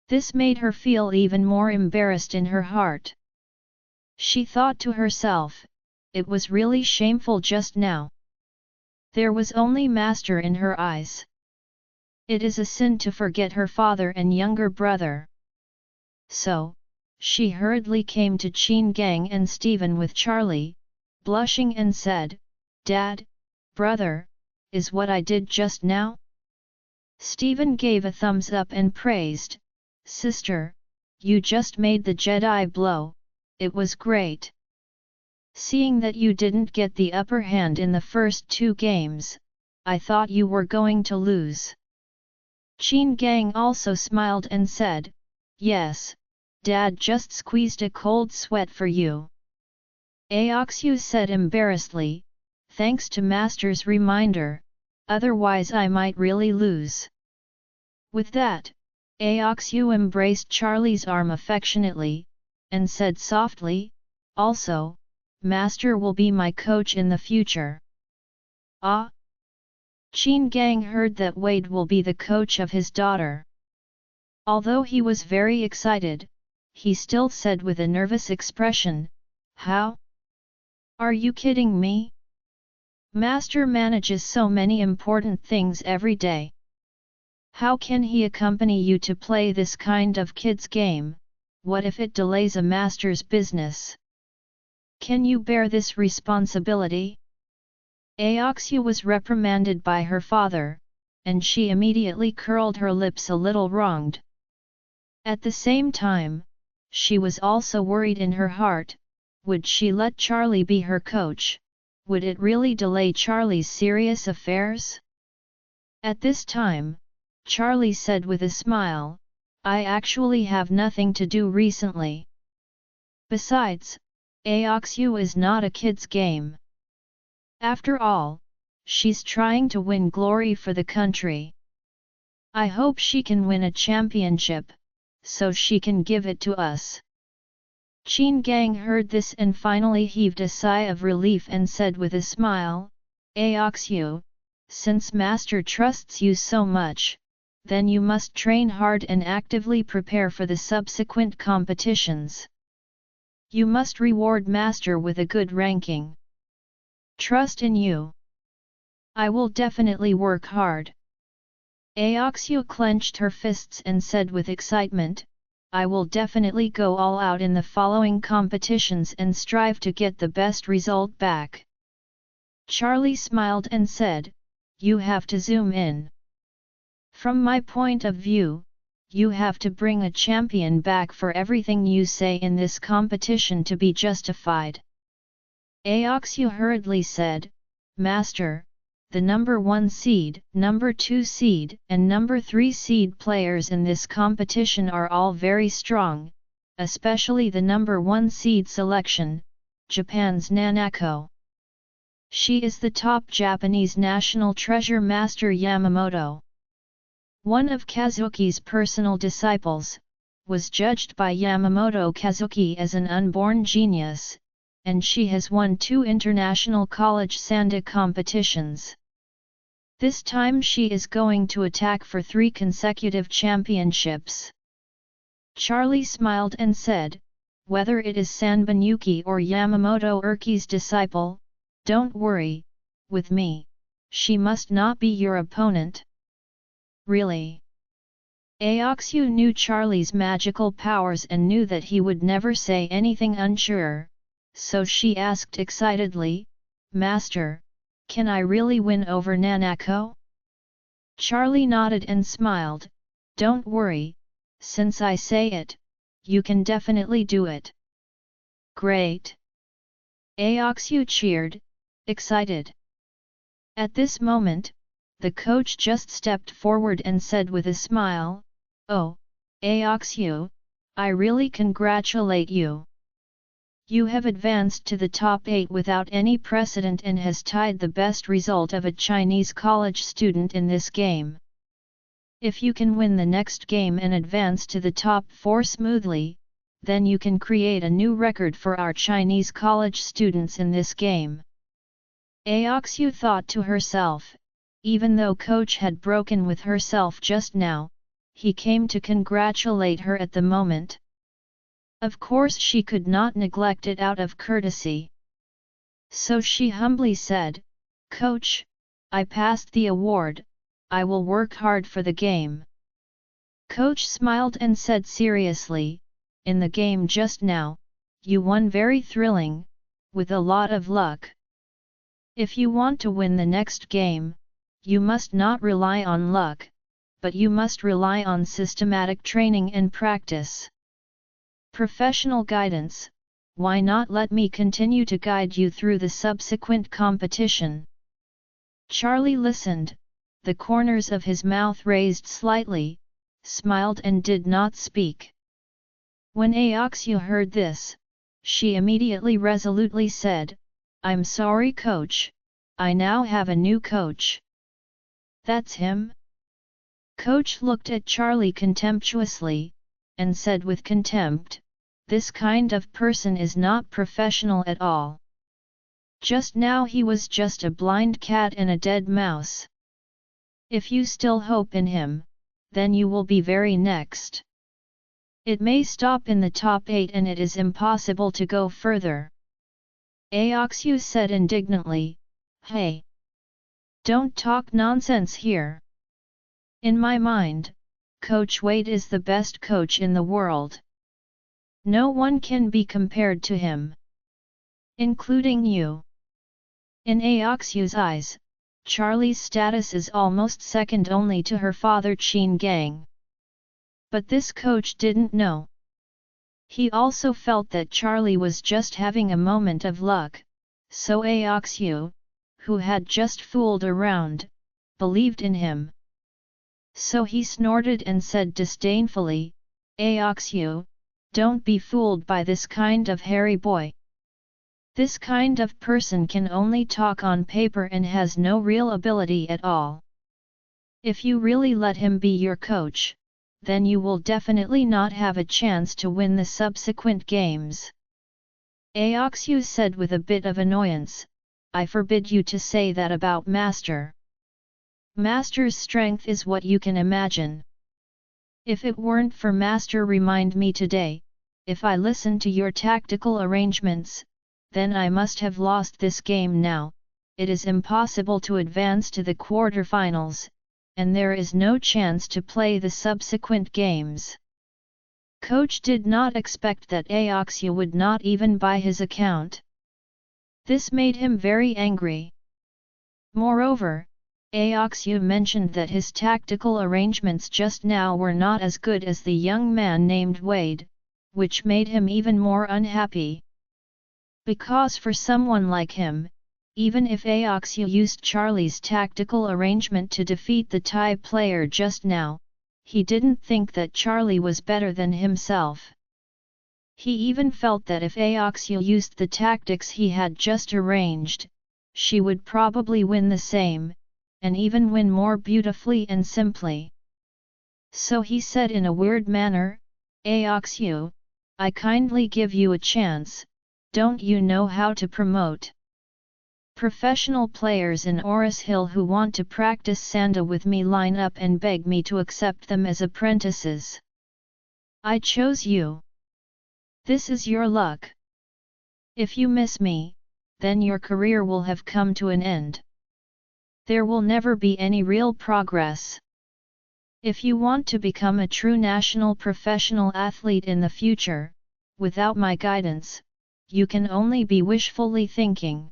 This made her feel even more embarrassed in her heart. She thought to herself, it was really shameful just now. There was only master in her eyes. It is a sin to forget her father and younger brother. So, she hurriedly came to Qin Gang and Stephen with Charlie, blushing and said, "Dad, brother, is what I did just now?" Stephen gave a thumbs up and praised, "Sister, you just made the Jedi blow, it was great. Seeing that you didn't get the upper hand in the first 2 games, I thought you were going to lose." Qin Gang also smiled and said, "Yes, Dad just squeezed a cold sweat for you." Aoxu said embarrassedly, "Thanks to Master's reminder, otherwise I might really lose." With that, Aoxu embraced Charlie's arm affectionately, and said softly, "Also, Master will be my coach in the future." Ah! Qin Gang heard that Wade will be the coach of his daughter. Although he was very excited, he still said with a nervous expression, "How? Are you kidding me? Master manages so many important things every day. How can he accompany you to play this kind of kids' game? What if it delays a master's business? Can you bear this responsibility?" Aoxu was reprimanded by her father, and she immediately curled her lips a little wronged. At the same time, she was also worried in her heart, would she let Charlie be her coach? Would it really delay Charlie's serious affairs? At this time, Charlie said with a smile, "I actually have nothing to do recently. Besides, Aoxu is not a kid's game. After all, she's trying to win glory for the country. I hope she can win a championship, so she can give it to us." Qin Gang heard this and finally heaved a sigh of relief and said with a smile, "Aoxu, since Master trusts you so much, then you must train hard and actively prepare for the subsequent competitions. You must reward Master with a good ranking. Trust in you. I will definitely work hard." Aoxu clenched her fists and said with excitement, "I will definitely go all out in the following competitions and strive to get the best result back." Charlie smiled and said, "You have to zoom in. From my point of view, you have to bring a champion back for everything you say in this competition to be justified." Aoxu hurriedly said, "Master, the number 1 seed, number 2 seed, and number 3 seed players in this competition are all very strong, especially the number 1 seed selection, Japan's Nanako. She is the top Japanese national treasure Master Yamamoto. One of Kazuki's personal disciples, was judged by Yamamoto Kazuki as an unborn genius, and she has won 2 international college Sanda competitions. This time she is going to attack for 3 consecutive championships." Charlie smiled and said, "Whether it is Sanbanyuki or Yamamoto Urki's disciple, don't worry, with me, she must not be your opponent." "Really?" Aoxu knew Charlie's magical powers and knew that he would never say anything unsure, so she asked excitedly, "Master, can I really win over Nanako?" Charlie nodded and smiled, "Don't worry, since I say it, you can definitely do it." "Great!" Aoxu cheered, excited. At this moment, the coach just stepped forward and said with a smile, Oh, Aoxu, I really congratulate you. You have advanced to the top 8 without any precedent and has tied the best result of a Chinese college student in this game. If you can win the next game and advance to the top 4 smoothly, then you can create a new record for our Chinese college students in this game. Aoxu thought to herself, even though Coach had broken with herself just now, he came to congratulate her at the moment. Of course she could not neglect it out of courtesy. So she humbly said, "Coach, I passed the award, I will work hard for the game." Coach smiled and said seriously, "In the game just now, you won very thrilling, with a lot of luck. If you want to win the next game, you must not rely on luck, but you must rely on systematic training and practice. Professional guidance, why not let me continue to guide you through the subsequent competition?" Charlie listened, the corners of his mouth raised slightly, smiled and did not speak. When Aoxu heard this, she immediately resolutely said, "I'm sorry Coach, I now have a new coach." "That's him?" Coach looked at Charlie contemptuously, and said with contempt, "This kind of person is not professional at all. Just now he was just a blind cat and a dead mouse. If you still hope in him, then you will be very next. It may stop in the top 8 and it is impossible to go further." Aoxu said indignantly, "Hey! Don't talk nonsense here. In my mind, Coach Wade is the best coach in the world. No one can be compared to him. Including you." In Aoxu's eyes, Charlie's status is almost second only to her father Qin Gang. But this coach didn't know. He also felt that Charlie was just having a moment of luck, so Aoxu, who had just fooled around, believed in him. So he snorted and said disdainfully, "Aoxu, don't be fooled by this kind of hairy boy. This kind of person can only talk on paper and has no real ability at all. If you really let him be your coach, then you will definitely not have a chance to win the subsequent games." Aoxu said with a bit of annoyance, "I forbid you to say that about Master. Master's strength is what you can imagine. If it weren't for Master remind me today, if I listen to your tactical arrangements, then I must have lost this game now. It is impossible to advance to the quarterfinals, and there is no chance to play the subsequent games." Coach did not expect that Aoxu would not even buy his account. This made him very angry. Moreover, Aoxu mentioned that his tactical arrangements just now were not as good as the young man named Wade, which made him even more unhappy. Because for someone like him, even if Aoxu used Charlie's tactical arrangement to defeat the Thai player just now, he didn't think that Charlie was better than himself. He even felt that if Aoxu used the tactics he had just arranged, she would probably win the same, and even win more beautifully and simply. So he said in a weird manner, "Aoxu, I kindly give you a chance, don't you know how to promote professional players in Oris Hill who want to practice Sanda with me? Line up and beg me to accept them as apprentices. I chose you. This is your luck. If you miss me, then your career will have come to an end. There will never be any real progress. If you want to become a true national professional athlete in the future, without my guidance, you can only be wishfully thinking."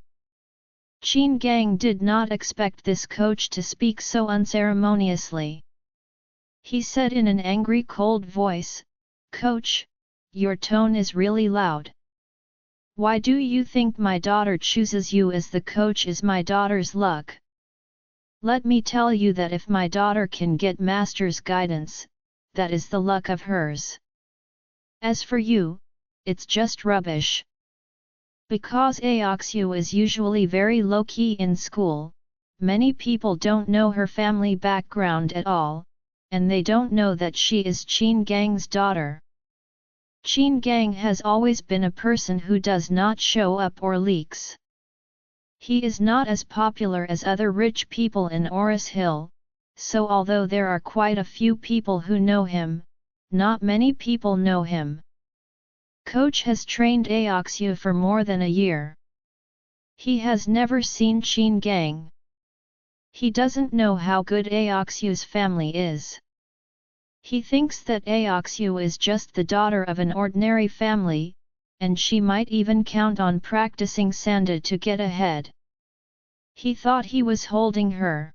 Qin Gang did not expect this coach to speak so unceremoniously. He said in an angry cold voice, "Coach, your tone is really loud. Why do you think my daughter chooses you as the coach is my daughter's luck? Let me tell you that if my daughter can get Master's guidance, that is the luck of hers. As for you, it's just rubbish. Because Aoxu is usually very low-key in school, many people don't know her family background at all, and they don't know that she is Qin Gang's daughter. Qin Gang has always been a person who does not show up or leaks. He is not as popular as other rich people in Oris Hill, so although there are quite a few people who know him, not many people know him. Coach has trained Aoxu for more than a year. He has never seen Qin Gang. He doesn't know how good Aoxu's family is. He thinks that Aoxu is just the daughter of an ordinary family, and she might even count on practicing Sanda to get ahead. He thought he was holding her.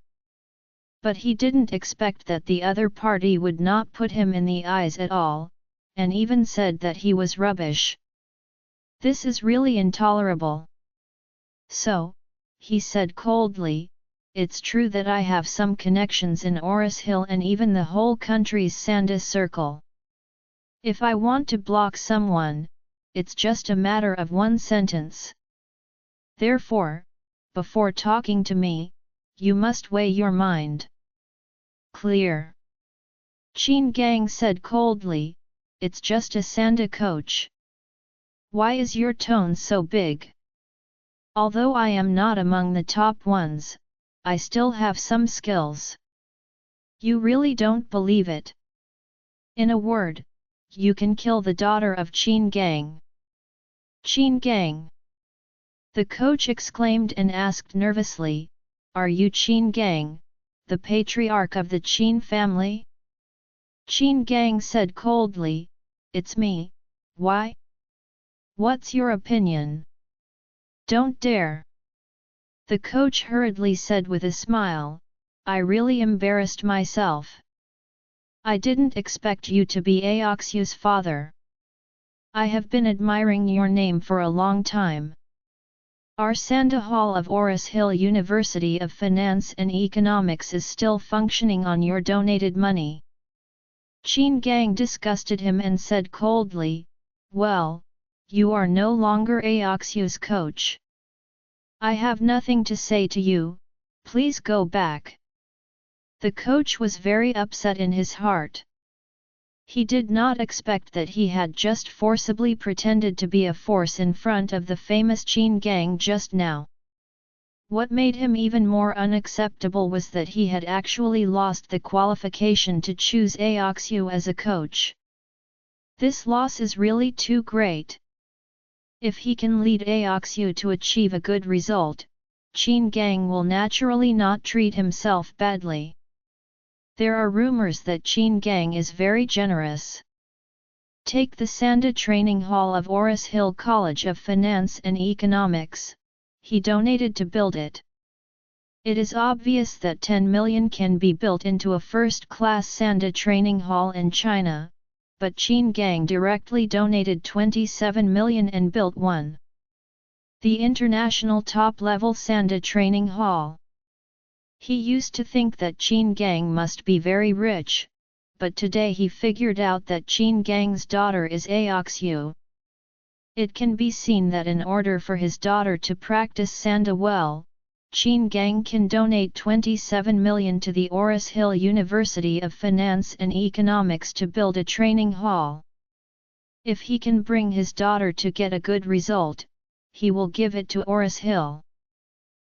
But he didn't expect that the other party would not put him in the eyes at all, and even said that he was rubbish. This is really intolerable. So, he said coldly, it's true that I have some connections in Oris Hill and even the whole country's Sanda circle. If I want to block someone, it's just a matter of one sentence. Therefore, before talking to me, you must weigh your mind. Clear? Qin Gang said coldly, it's just a Sanda coach. Why is your tone so big? Although I am not among the top ones, I still have some skills. You really don't believe it. In a word, you can kill the daughter of Qin Gang. Qin Gang! The coach exclaimed and asked nervously, are you Qin Gang, the patriarch of the Qin family? Qin Gang said coldly, it's me, why? What's your opinion? Don't dare! The coach hurriedly said with a smile, I really embarrassed myself. I didn't expect you to be Aoxu's father. I have been admiring your name for a long time. Our Sanda Hall of Oris Hill University of Finance and Economics is still functioning on your donated money. Qin Gang disgusted him and said coldly, well, you are no longer Aoxu's coach. I have nothing to say to you, please go back. The coach was very upset in his heart. He did not expect that he had just forcibly pretended to be a force in front of the famous Qin Gang just now. What made him even more unacceptable was that he had actually lost the qualification to choose Aoxu as a coach. This loss is really too great. If he can lead Aoxu to achieve a good result, Qin Gang will naturally not treat himself badly. There are rumors that Qin Gang is very generous. Take the Sanda Training Hall of Oris Hill College of Finance and Economics, he donated to build it. It is obvious that 10 million can be built into a first-class Sanda Training Hall in China, but Qin Gang directly donated 27 million and built one. The international top-level Sanda Training Hall. He used to think that Qin Gang must be very rich, but today he figured out that Qin Gang's daughter is Aoxu. It can be seen that in order for his daughter to practice Sanda well, Qin Gang can donate 27 million to the Oris Hill University of Finance and Economics to build a training hall. If he can bring his daughter to get a good result, he will give it to Oris Hill.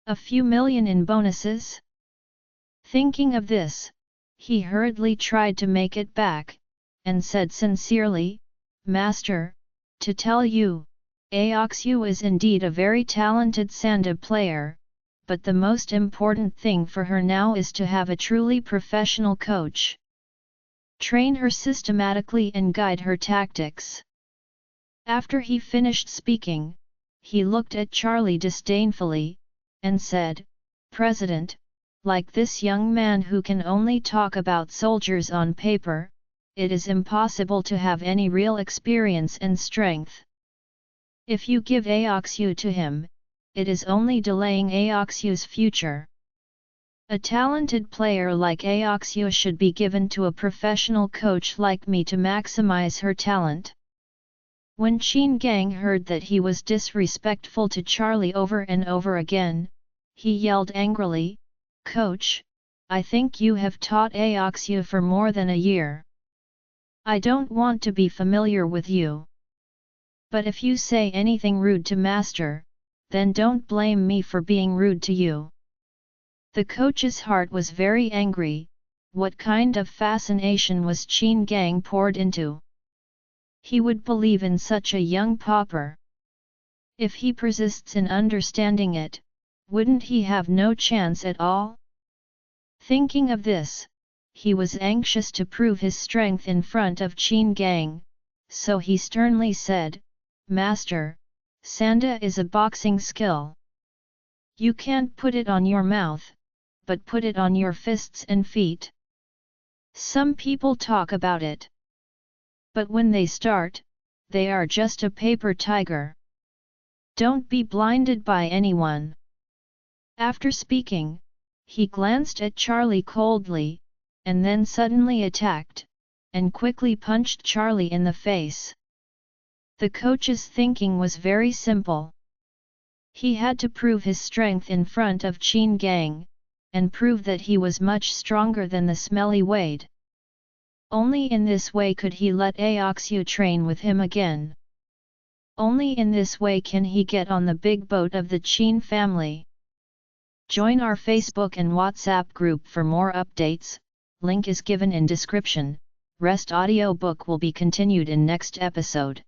A few million in bonuses? Thinking of this, he hurriedly tried to make it back, and said sincerely, Master, to tell you, Aoxu is indeed a very talented Sanda player, but the most important thing for her now is to have a truly professional coach. Train her systematically and guide her tactics. After he finished speaking, he looked at Charlie disdainfully, and said, President, like this young man who can only talk about soldiers on paper, it is impossible to have any real experience and strength. If you give Aoxu to him, it is only delaying Aoxu's future. A talented player like Aoxia should be given to a professional coach like me to maximize her talent. When Qin Gang heard that he was disrespectful to Charlie over and over again, he yelled angrily, "Coach, I think you have taught Aoxia for more than a year. I don't want to be familiar with you. But if you say anything rude to Master, then don't blame me for being rude to you." The coach's heart was very angry. What kind of fascination was Qin Gang poured into? He would believe in such a young pauper. If he persists in understanding it, wouldn't he have no chance at all? Thinking of this, he was anxious to prove his strength in front of Qin Gang, so he sternly said, "Master, Sanda is a boxing skill. You can't put it on your mouth, but put it on your fists and feet. Some people talk about it. But when they start, they are just a paper tiger. Don't be blinded by anyone." After speaking, he glanced at Charlie coldly, and then suddenly attacked, and quickly punched Charlie in the face. The coach's thinking was very simple. He had to prove his strength in front of Qin Gang, and prove that he was much stronger than the smelly Wade. Only in this way could he let Aoxia train with him again. Only in this way can he get on the big boat of the Qin family. Join our Facebook and WhatsApp group for more updates, link is given in description. Rest audiobook will be continued in next episode.